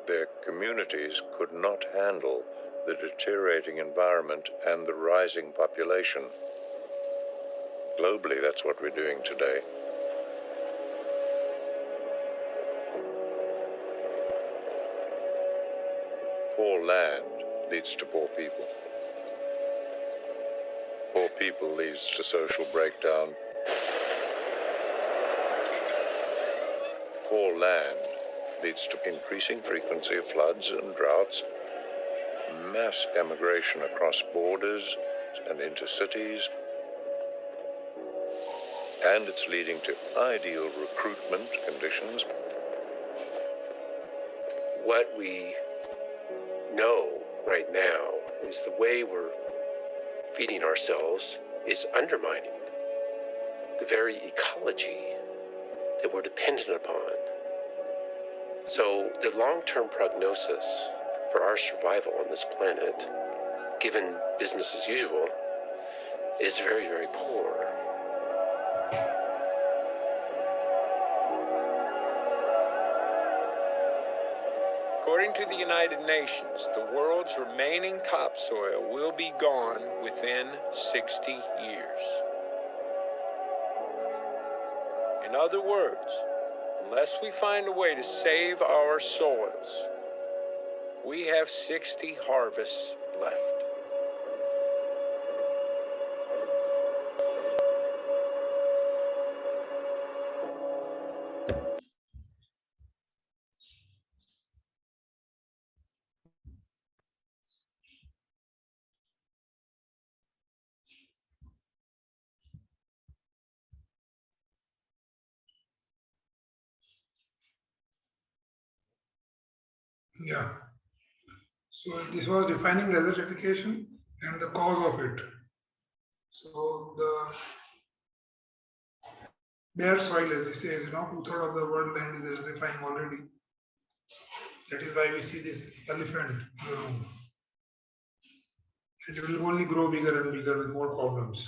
Their communities could not handle the deteriorating environment and the rising population. Globally, that's what we're doing today. Poor land leads to poor people. Poor people leads to social breakdown. Poor land leads to increasing frequency of floods and droughts, mass emigration across borders and into cities, and it's leading to ideal recruitment conditions. What we know right now is the way we're feeding ourselves is undermining the very ecology that we're dependent upon. So the long-term prognosis for our survival on this planet, given business as usual, is very, very poor. According to the United Nations, the world's remaining topsoil will be gone within 60 years. In other words, unless we find a way to save our soils, we have 60 harvests left. Yeah. So this was defining desertification and the cause of it. So the bare soil, as he says, 2/3 of the world land is desertifying already. That is why we see this elephant in the room. It will only grow bigger and bigger with more problems.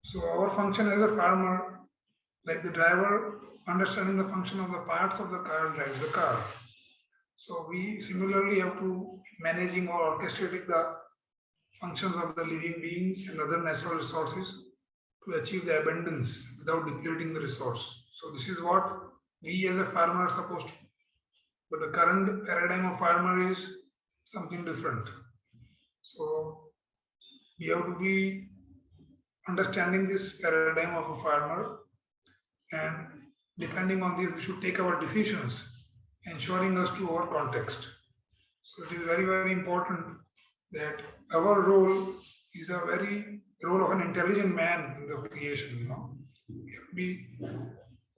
So our function as a farmer, like the driver, understanding the function of the parts of the car drives the car. So we similarly have to managing or orchestrating the functions of the living beings and other natural resources to achieve the abundance without depleting the resource. So this is what we as a farmer are supposed to do. But the current paradigm of farmer is something different. So we have to be understanding this paradigm of a farmer, and depending on this, we should take our decisions, ensuring us to our context. So it is very, very important that our role is a very role of an intelligent man in the creation. We have to be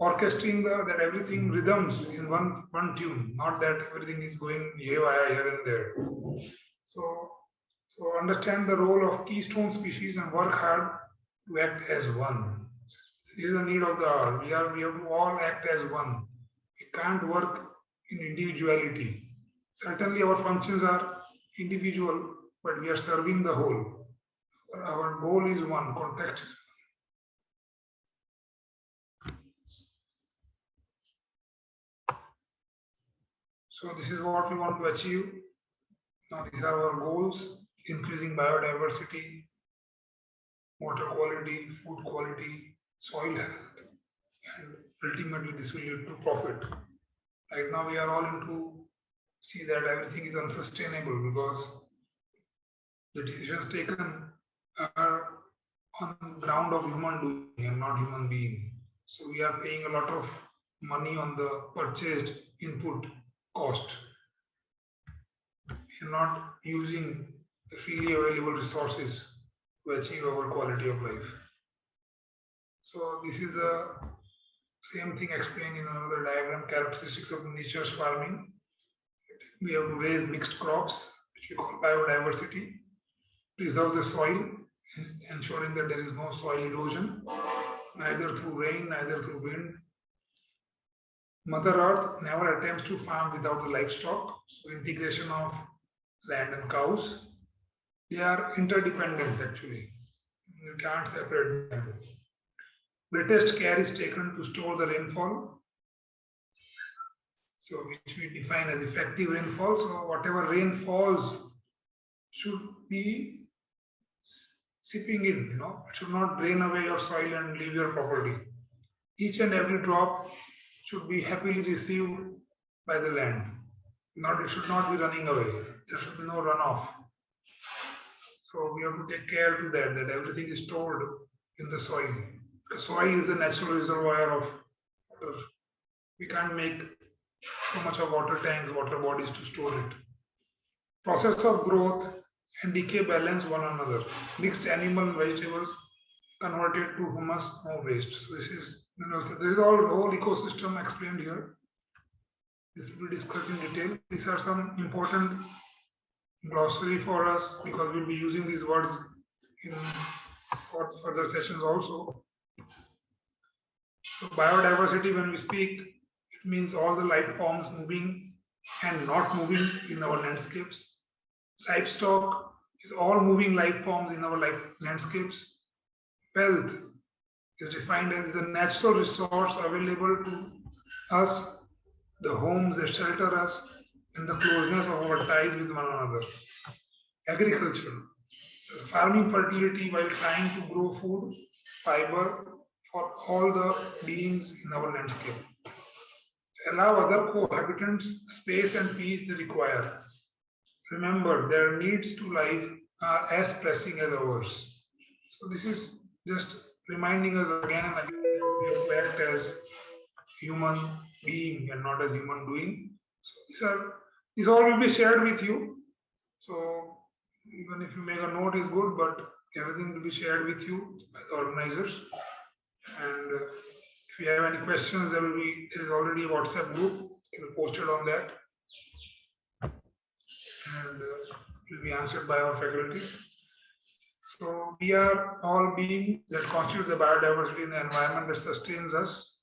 orchestrating that everything rhythms in one tune, not that everything is going haywire here and there. So understand the role of keystone species and work hard to act as one. This is the need of the hour. We have to all act as one. We can't work in individuality. Certainly our functions are individual, but we are serving the whole. Our goal is one, context is one. So this is what we want to achieve. Now these are our goals: increasing biodiversity, water quality, food quality, soil health, and ultimately this will lead to profit. Right now we are all into see that everything is unsustainable because the decisions taken are on ground of human doing and not human being. So we are paying a lot of money on the purchased input cost. We are not using the freely available resources to achieve our quality of life. So this is the same thing explained in another diagram, characteristics of nature's farming. We have to raise mixed crops, which we call biodiversity, preserve the soil, ensuring that there is no soil erosion, neither through rain, neither through wind. Mother Earth never attempts to farm without the livestock, so integration of land and cows. They are interdependent actually. You can't separate them. Greatest care is taken to store the rainfall, so which we define as effective rainfall. So whatever rain falls should be seeping in, it should not drain away your soil and leave your property. Each and every drop should be happily received by the land. It should not be running away. There should be no runoff. So we have to take care to that everything is stored in the soil. The soil is a natural reservoir of water. We can't make so much of water tanks, water bodies to store it. Process of growth and decay balance one another. Mixed animal vegetables converted to humus, no waste. So this is all the whole ecosystem explained here. This will be discussed in detail. These are some important glossary for us because we'll be using these words in further sessions also. So biodiversity, when we speak, it means all the life forms moving and not moving in our landscapes. Livestock is all moving life forms in our landscapes. Wealth is defined as the natural resource available to us, the homes that shelter us, and the closeness of our ties with one another. Agriculture, so farming fertility while trying to grow food, fiber for all the beings in our landscape. Allow other cohabitants space and peace they require. Remember, their needs to life are as pressing as ours. So this is just reminding us again and again that we have to act as human being and not as human doing. So these all will be shared with you. So even if you make a note is good, but everything will be shared with you by the organizers. And if you have any questions, there is already a WhatsApp group. You will post it on that, and will be answered by our faculty. So we are all beings that constitute the biodiversity in the environment that sustains us.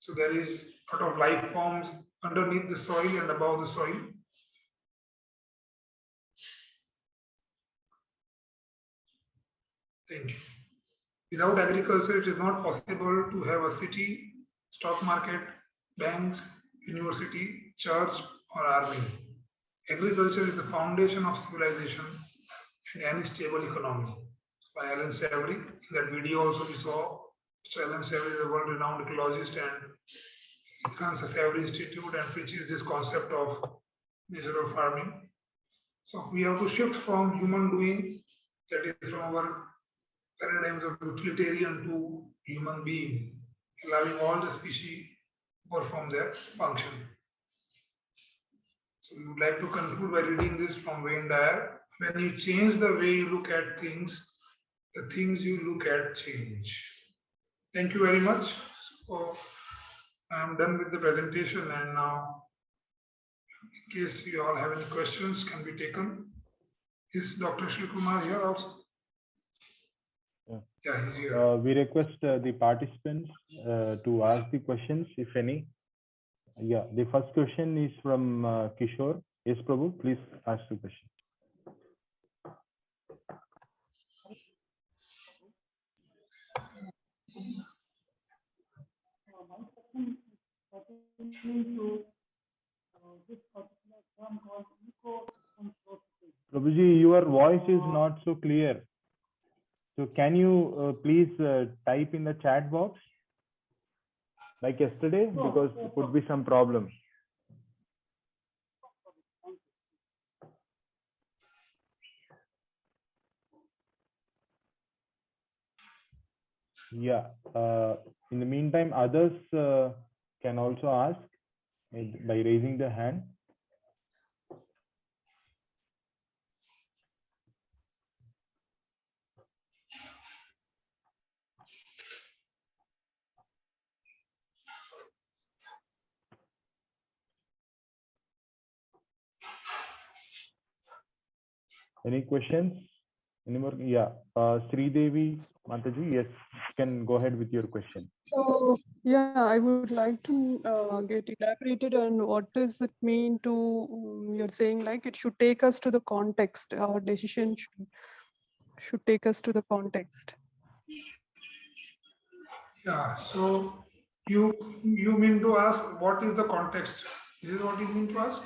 So there is a lot of life forms underneath the soil and above the soil. Thank you. Without agriculture, it is not possible to have a city, stock market, banks, university, church, or army. Agriculture is the foundation of civilization and any stable economy. By Alan Savory. In that video also we saw Mr. Alan Savory is a world-renowned ecologist and he runs the Savory Institute and preaches this concept of natural farming. So we have to shift from human doing, that is from our paradigms of utilitarian to human being, allowing all the species to perform their function. So we would like to conclude by reading this from Wayne Dyer. When you change the way you look at things, the things you look at change. Thank you very much. So I am done with the presentation, and now, in case you all have any questions, can be taken. Is Dr. Shri Kumar here also? Yeah, he's here. We request the participants to ask the questions, if any. Yeah, the first question is from Kishore. Yes, Prabhu, please ask the question. Prabhuji, your voice is not so clear. So can you please type in the chat box like yesterday, because there could be some problems. Yeah. In the meantime, others can also ask by raising the hand. Any questions? Any more? Yeah. Sridevi Mataji, yes, you can go ahead with your question. So, yeah, I would like to get elaborated on what does it mean to, you're saying like it should take us to the context, our decision should take us to the context. Yeah, so you mean to ask what is the context? Is this what you mean to ask?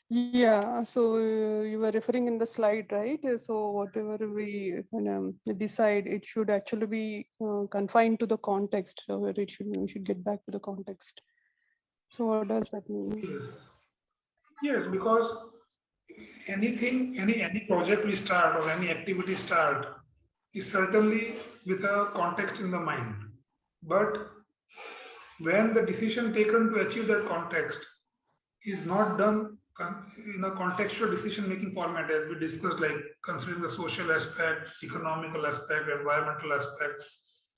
Yeah, so you were referring in the slide, right? So whatever we decide, it should actually be confined to the context, so that we should get back to the context. So what does that mean? Yes, because anything, any project we start or any activity start is certainly with a context in the mind. But when the decision taken to achieve that context is not done in a contextual decision making format, as we discussed, like considering the social aspect, economical aspect, environmental aspect,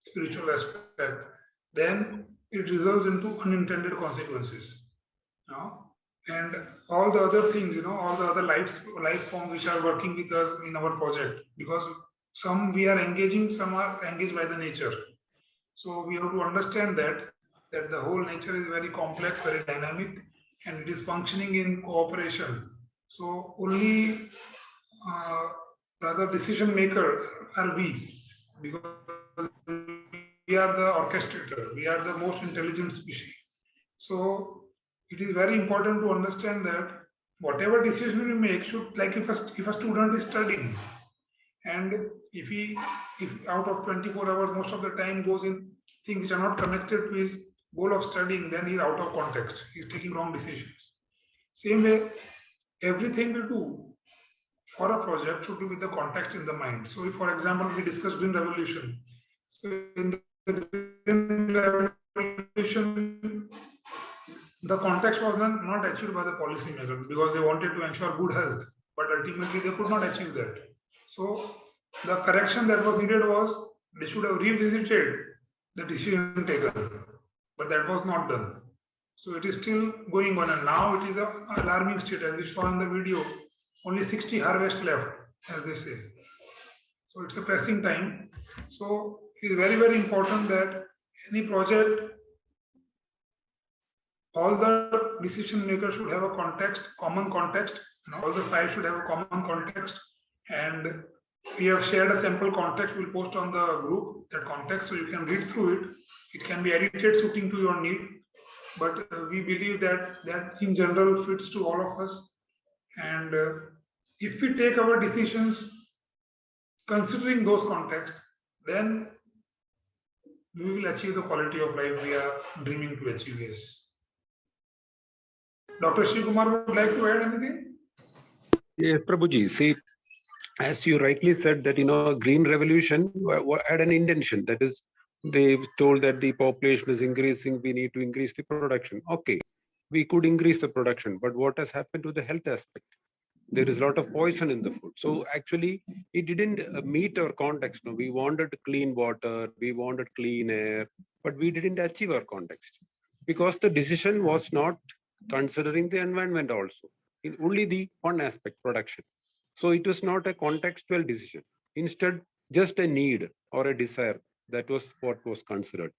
spiritual aspect, then it results into unintended consequences. And all the other things, all the other life forms which are working with us in our project, because some we are engaging, some are engaged by the nature. So we have to understand that the whole nature is very complex, very dynamic, and it is functioning in cooperation. So only the other decision maker are we, because we are the orchestrator, we are the most intelligent species. So it is very important to understand that whatever decision we make should, like if a student is studying, and if out of 24 hours most of the time goes in things which are not connected to his goal of studying, then he's out of context, he's taking wrong decisions. Same way, everything we do for a project should be with the context in the mind. So if, for example, we discuss green revolution, so in the green revolution, the context was not achieved by the policymakers because they wanted to ensure good health, but ultimately they could not achieve that. So the correction that was needed was they should have revisited the decision taken, but that was not done. So it is still going on, and now it is an alarming state, as we saw in the video. Only 60 harvests left, as they say. So it's a pressing time. So it is very, very important that any project, all the decision makers should have a context, common context, and all the five should have a common context. And we have shared a sample context, we'll post on the group, that context, so you can read through it. It can be edited suiting to your need, but we believe that in general fits to all of us. And if we take our decisions considering those contexts, then we will achieve the quality of life we are dreaming to achieve. Yes. Dr. Shiv Kumar would like to add anything? Yes, Prabhuji. See, as you rightly said that, Green Revolution had an intention. That is, they told that the population is increasing, we need to increase the production. Okay, we could increase the production, but what has happened to the health aspect? There is a lot of poison in the food. So actually, it didn't meet our context. No, we wanted clean water, we wanted clean air, but we didn't achieve our context because the decision was not considering the environment also. In only the one aspect, production. So it was not a contextual decision. Instead, just a need or a desire. That was what was considered.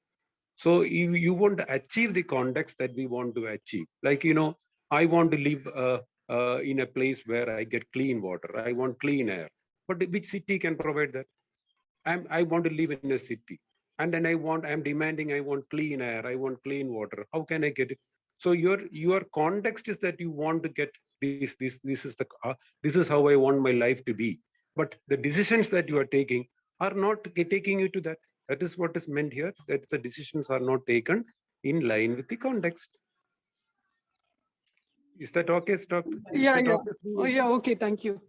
So you want to achieve the context that we want to achieve. Like, I want to live in a place where I get clean water. I want clean air. But which city can provide that? I want to live in a city. And then I want clean air. I want clean water. How can I get it? So your context is that you want to get this is how I want my life to be. But the decisions that you are taking are not taking you to that. That is what is meant here, that the decisions are not taken in line with the context. Is that okay, Doctor? Yeah. Oh, yeah. Okay. Thank you.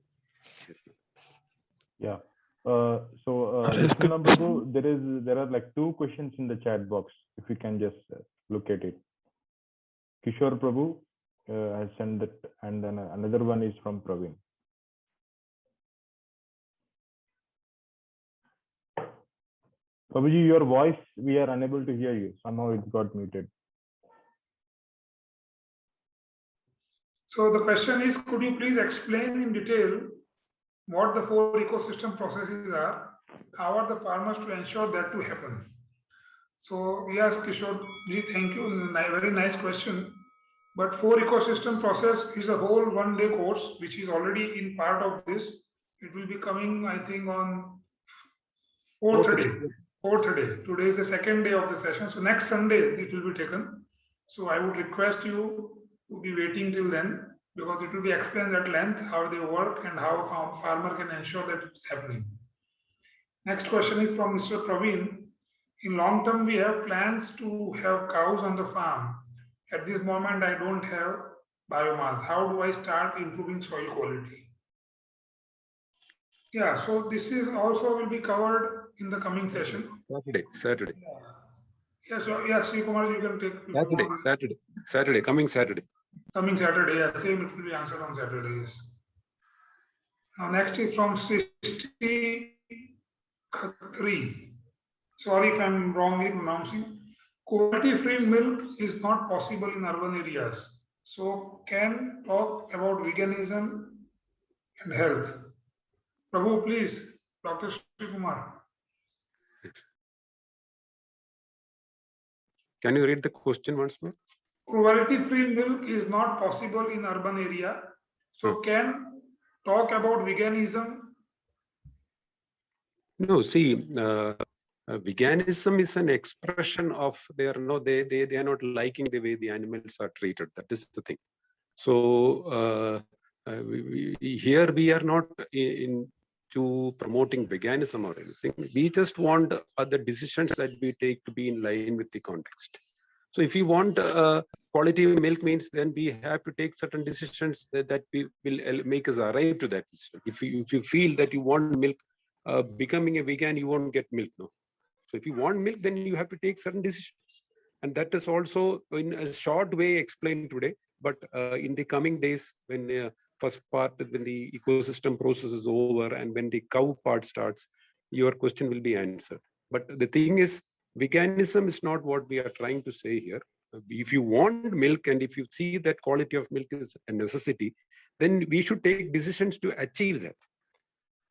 Yeah. Krishna Prabhu, there are like 2 questions in the chat box. If you can just look at it. Kishore Prabhu has sent that, and then another one is from Praveen. Prabhuji, your voice, we are unable to hear you. Somehow it got muted. So the question is, could you please explain in detail what the 4 ecosystem processes are? How are the farmers to ensure that to happen? So yes, Kishore ji, thank you. Very nice question. But 4 ecosystem process is a whole 1-day course, which is already in part of this. It will be coming, I think, on 4th day. Today is the 2nd day of the session. So next Sunday it will be taken. So I would request you to be waiting till then, because it will be explained at length how they work and how a farmer can ensure that it's happening. Next question is from Mr. Praveen. In long term, we have plans to have cows on the farm. At this moment, I don't have biomass. How do I start improving soil quality? Yeah, so this is also will be covered in the coming session. Saturday. Yeah, so yes, Sri Kumar, you can take Saturday, coming Saturday. Coming Saturday, yeah, same, it will be answered on Saturday, yes. Now next is from Srishti Khatri. Sorry if I'm wrongly pronouncing. Quality-free milk is not possible in urban areas. So can talk about veganism and health. Prabhu, please, Dr. Sri Kumar. Can you read the question once more? Cruelty-free milk is not possible in urban area. So can talk about veganism? No, see, veganism is an expression of they are not liking the way the animals are treated. That is the thing. So here we are not into promoting veganism or anything. We just want the decisions that we take to be in line with the context. So if you want quality milk, means then we have to take certain decisions that we will make us arrive to that decision. If you feel that you want milk, becoming a vegan, you won't get milk, no. So if you want milk, then you have to take certain decisions. And that is also in a short way explained today. But in the coming days, when first part, when the ecosystem process is over and when the cow part starts, your question will be answered. But the thing is, veganism is not what we are trying to say here. If you want milk and if you see that quality of milk is a necessity, then we should take decisions to achieve that.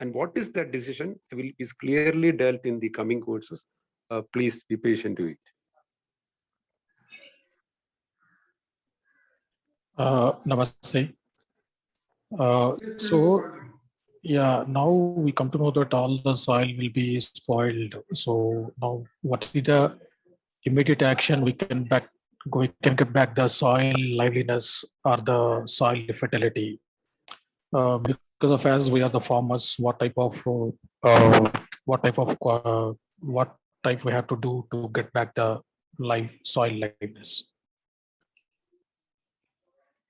And what is that decision is clearly dealt in the coming courses. Please be patient to it. Namaste. So, yeah, now we come to know that all the soil will be spoiled. So now what is the immediate action we can get back the soil liveliness or the soil fertility? Because of as we are the farmers, what type we have to do to get back the soil liveliness?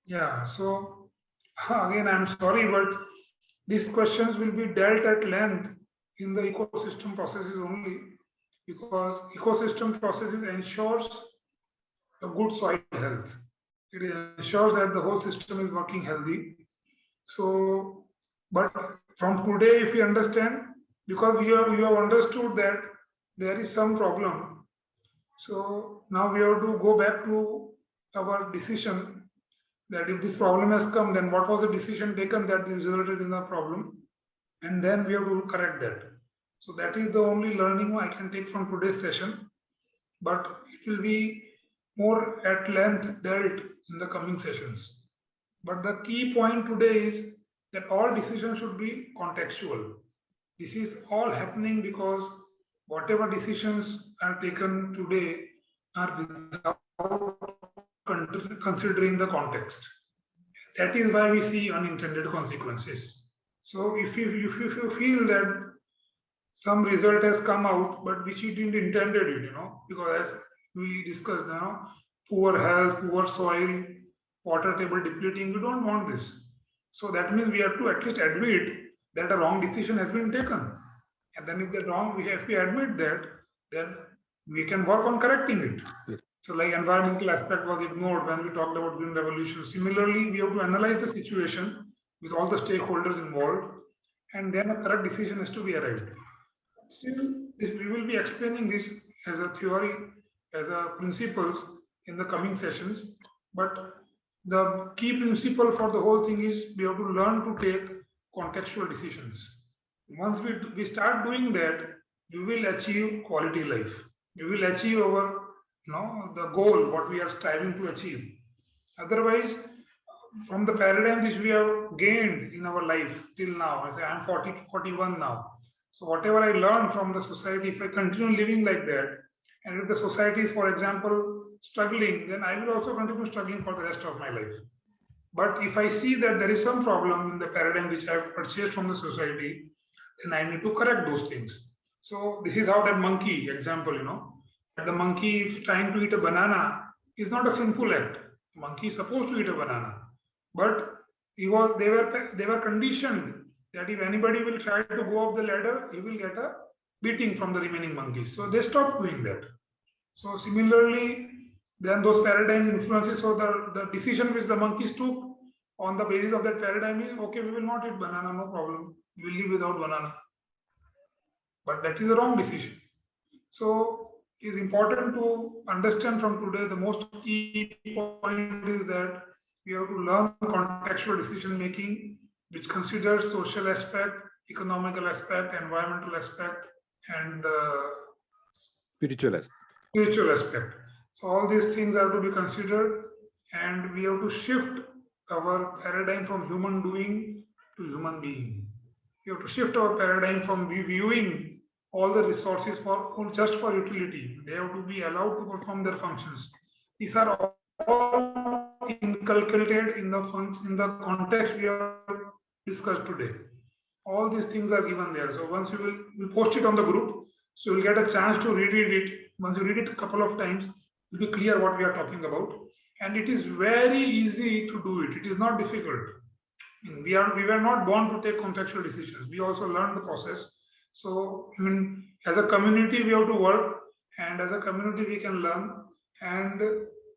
Yeah, so again, I'm sorry, but these questions will be dealt at length in the ecosystem processes only, because ecosystem processes ensures a good soil health. It ensures that the whole system is working healthy. So, but from today, if we understand, because we have understood that there is some problem. So now we have to go back to our decision that if this problem has come, then what was the decision taken that is resulted in the problem? And then we have to correct that. So that is the only learning I can take from today's session. But it will be more at length dealt in the coming sessions. But the key point today is that all decisions should be contextual. This is all happening because whatever decisions are taken today are without considering the context. That is why we see unintended consequences. So if you feel that some result has come out, but which you didn't intended it, because as we discussed, poor health, poor soil, water table depleting, we don't want this. So that means we have to at least admit that a wrong decision has been taken. And then if they're wrong, if we admit that, then we can work on correcting it. Yes. So like environmental aspect was ignored when we talked about green revolution. Similarly, we have to analyze the situation with all the stakeholders involved, and then a correct decision is to be arrived. Still, we will be explaining this as a theory, as a principles in the coming sessions. But the key principle for the whole thing is we have to learn to take contextual decisions. Once we start doing that, we will achieve quality life. We will achieve our the goal, what we are striving to achieve. Otherwise, from the paradigm which we have gained in our life till now, I say I'm 40 to 41 now. So whatever I learned from the society, if I continue living like that, and if the society is, for example, struggling, then I will also continue struggling for the rest of my life. But if I see that there is some problem in the paradigm which I have purchased from the society, then I need to correct those things. So this is how that monkey example, the monkey if trying to eat a banana is not a sinful act. The monkey is supposed to eat a banana, but they were conditioned that if anybody will try to go up the ladder, he will get a beating from the remaining monkeys. So they stopped doing that. So similarly, then those paradigms influences. So the decision which the monkeys took on the basis of that paradigm is, okay, we will not eat banana, no problem. We will live without banana. But that is a wrong decision. So it is important to understand from today, the most key point is that we have to learn contextual decision making, which considers social aspect, economical aspect, environmental aspect, and the Spiritual aspect. Spiritual aspect. So all these things are to be considered, and we have to shift our paradigm from human doing to human being. We have to shift our paradigm from viewing all the resources just for utility. They have to be allowed to perform their functions. These are all inculcated in the context we have discussed today. All these things are given there. So once we post it on the group, so you'll get a chance to reread it. Once you read it a couple of times, it'll be clear what we are talking about. And it is very easy to do it. It is not difficult. We were not born to take contextual decisions. We also learned the process. So, as a community, we have to work, and as a community, we can learn. And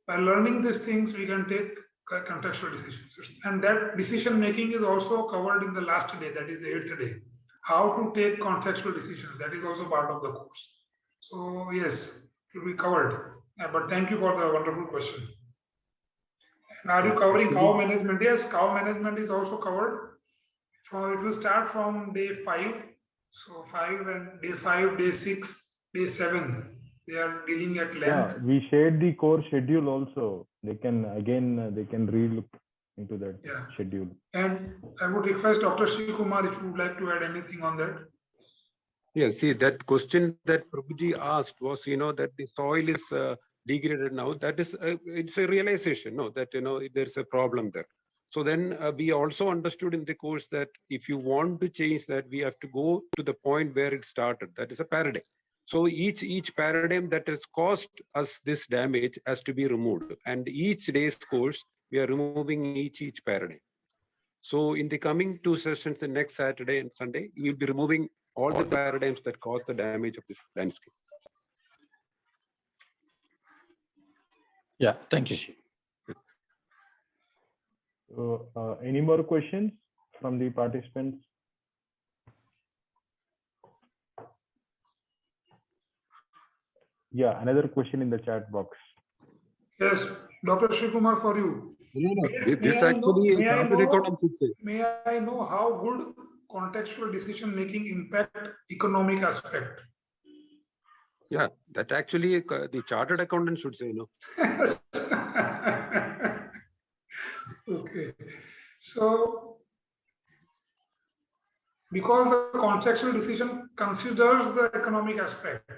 by learning these things, we can take contextual decisions. And that decision making is also covered in the last day, that is the 8th day. How to take contextual decisions, that is also part of the course. So, yes, it will be covered. But thank you for the wonderful question. And are you covering cow management? Yes, cow management is also covered. So it will start from day 5. So 5 and day 5, day 6, day 7, they are dealing at length. Yeah, we shared the course schedule also. They can re-look into that schedule. And I would request Dr. Shiv Kumar if you would like to add anything on that. Yeah, see that question that Prabhuji asked was, that the soil is degraded now. That is, it's a realization, that there's a problem there. So then we also understood in the course that if you want to change that, we have to go to the point where it started. That is a paradigm. So each paradigm that has caused us this damage has to be removed. And each day's course, we are removing each paradigm. So in the coming 2 sessions, the next Saturday and Sunday, we will be removing all the paradigms that cause the damage of this landscape. Yeah, thank you. So, any more questions from the participants? Yeah, another question in the chat box. Yes, Dr. Shiv Kumar, for you. No. This actually chartered accountant should say. May I know how good contextual decision making impact economic aspect? Yeah, that actually the chartered accountant should say, Okay. So, because the contextual decision considers the economic aspect,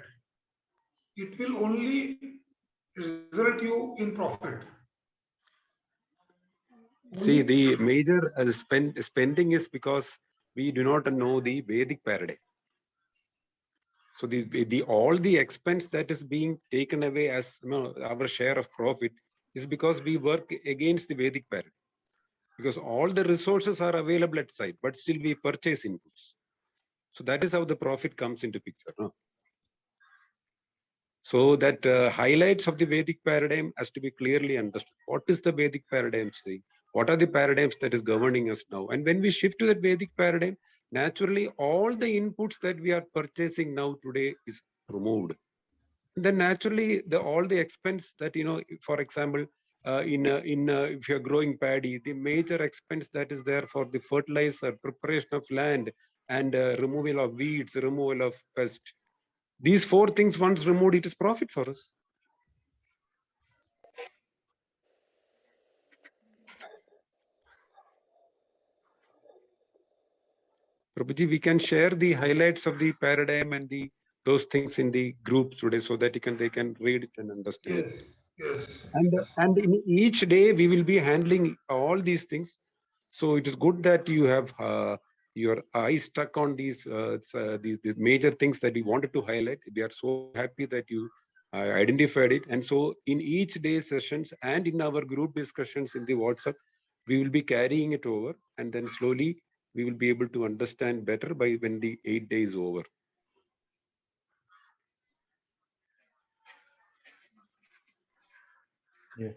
it will only result you in profit. See, the major spending is because we do not know the Vedic paradigm. So all the expense that is being taken away as our share of profit is because we work against the Vedic paradigm. Because all the resources are available at site, but still we purchase inputs. So that is how the profit comes into picture. No? So that highlights of the Vedic paradigm has to be clearly understood. What is the Vedic paradigm saying? What are the paradigms that is governing us now? And when we shift to that Vedic paradigm, naturally, all the inputs that we are purchasing now today is removed. Then naturally, all the expense that, for example, if you're growing paddy, the major expense that is there for the fertilizer, preparation of land, and removal of weeds, removal of pest. These four things once removed, it is profit for us. Prabhuji, we can share the highlights of the paradigm and those things in the groups today so that they can read it and understand. Yes. And in each day we will be handling all these things. So it is good that you have your eyes stuck on these major things that we wanted to highlight. We are so happy that you identified it. And so in each day's sessions and in our group discussions in the WhatsApp, we will be carrying it over, and then slowly we will be able to understand better by when the 8 days is over. Yes.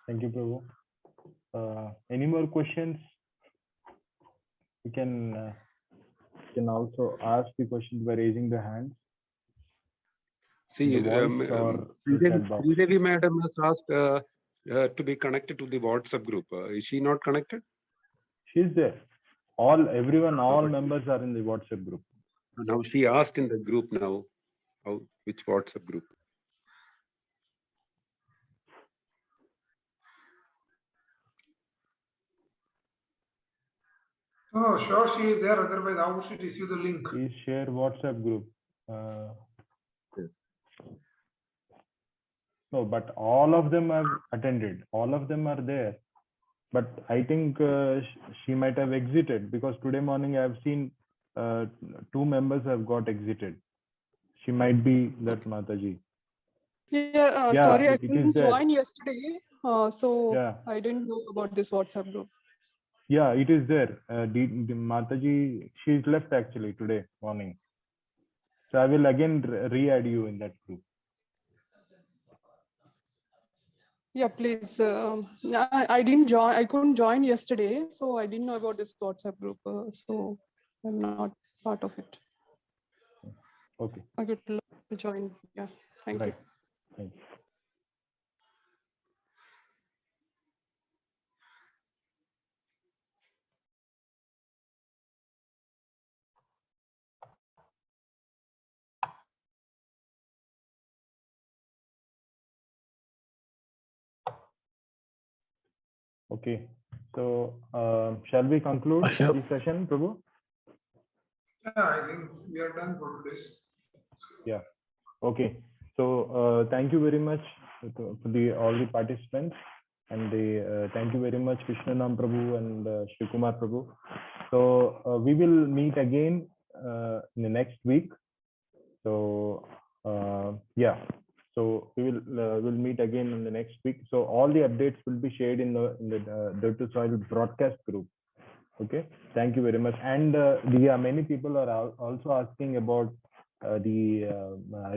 Thank you, Prabhu. Any more questions? You can also ask the questions by raising the hand. See, Sridevi Madam has asked to be connected to the WhatsApp group. Is she not connected? She's there. All members are in the WhatsApp group. Now she asked in the group now, which WhatsApp group? No, sure she is there. Otherwise, how would she receive the link? Please share WhatsApp group. Yes. No, but all of them have attended. All of them are there. But I think she might have exited, because today morning I have seen 2 members have got exited. She might be that Mataji. Yeah, sorry, I couldn't join yesterday. So I didn't know about this WhatsApp group. Yeah, it is there. The Mataji, she's left actually today morning. So I will again re-add you in that group. Yeah, please. I didn't join. I couldn't join yesterday, so I didn't know about this WhatsApp group. So I'm not part of it. Okay. I could join. Yeah. Thank you. Thank you. Okay, so shall we conclude this session, Prabhu? Yeah, I think we are done for today's. Yeah. Okay. So thank you very much for all the participants, and thank you very much Krishnanam Prabhu and Shri Kumar Prabhu. So we will meet again in the next week. So yeah. So we will meet again in the next week. So all the updates will be shared in the Dirt to Soil broadcast group. Okay. Thank you very much. And many people are also asking about the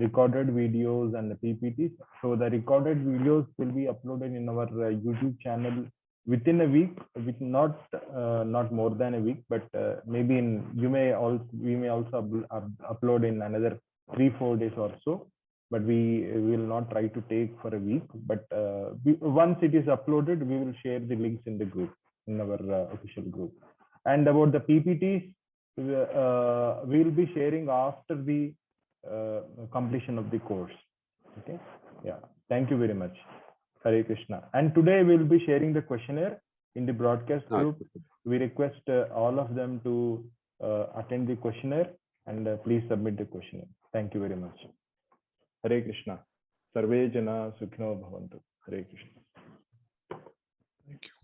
recorded videos and the PPTs. So the recorded videos will be uploaded in our YouTube channel within a week, with not more than a week, but maybe we may also upload in another 3-4 days or so. But we will not try to take for a week. But once it is uploaded, we will share the links in the group, in our official group. And about the PPTs, we will be sharing after the completion of the course. Okay. Yeah. Thank you very much. Hare Krishna. And today we will be sharing the questionnaire in the broadcast group. We request all of them to attend the questionnaire, and please submit the questionnaire. Thank you very much. Hare Krishna. Sarve Jana Sukhino Bhavantu. Hare Krishna. Thank you.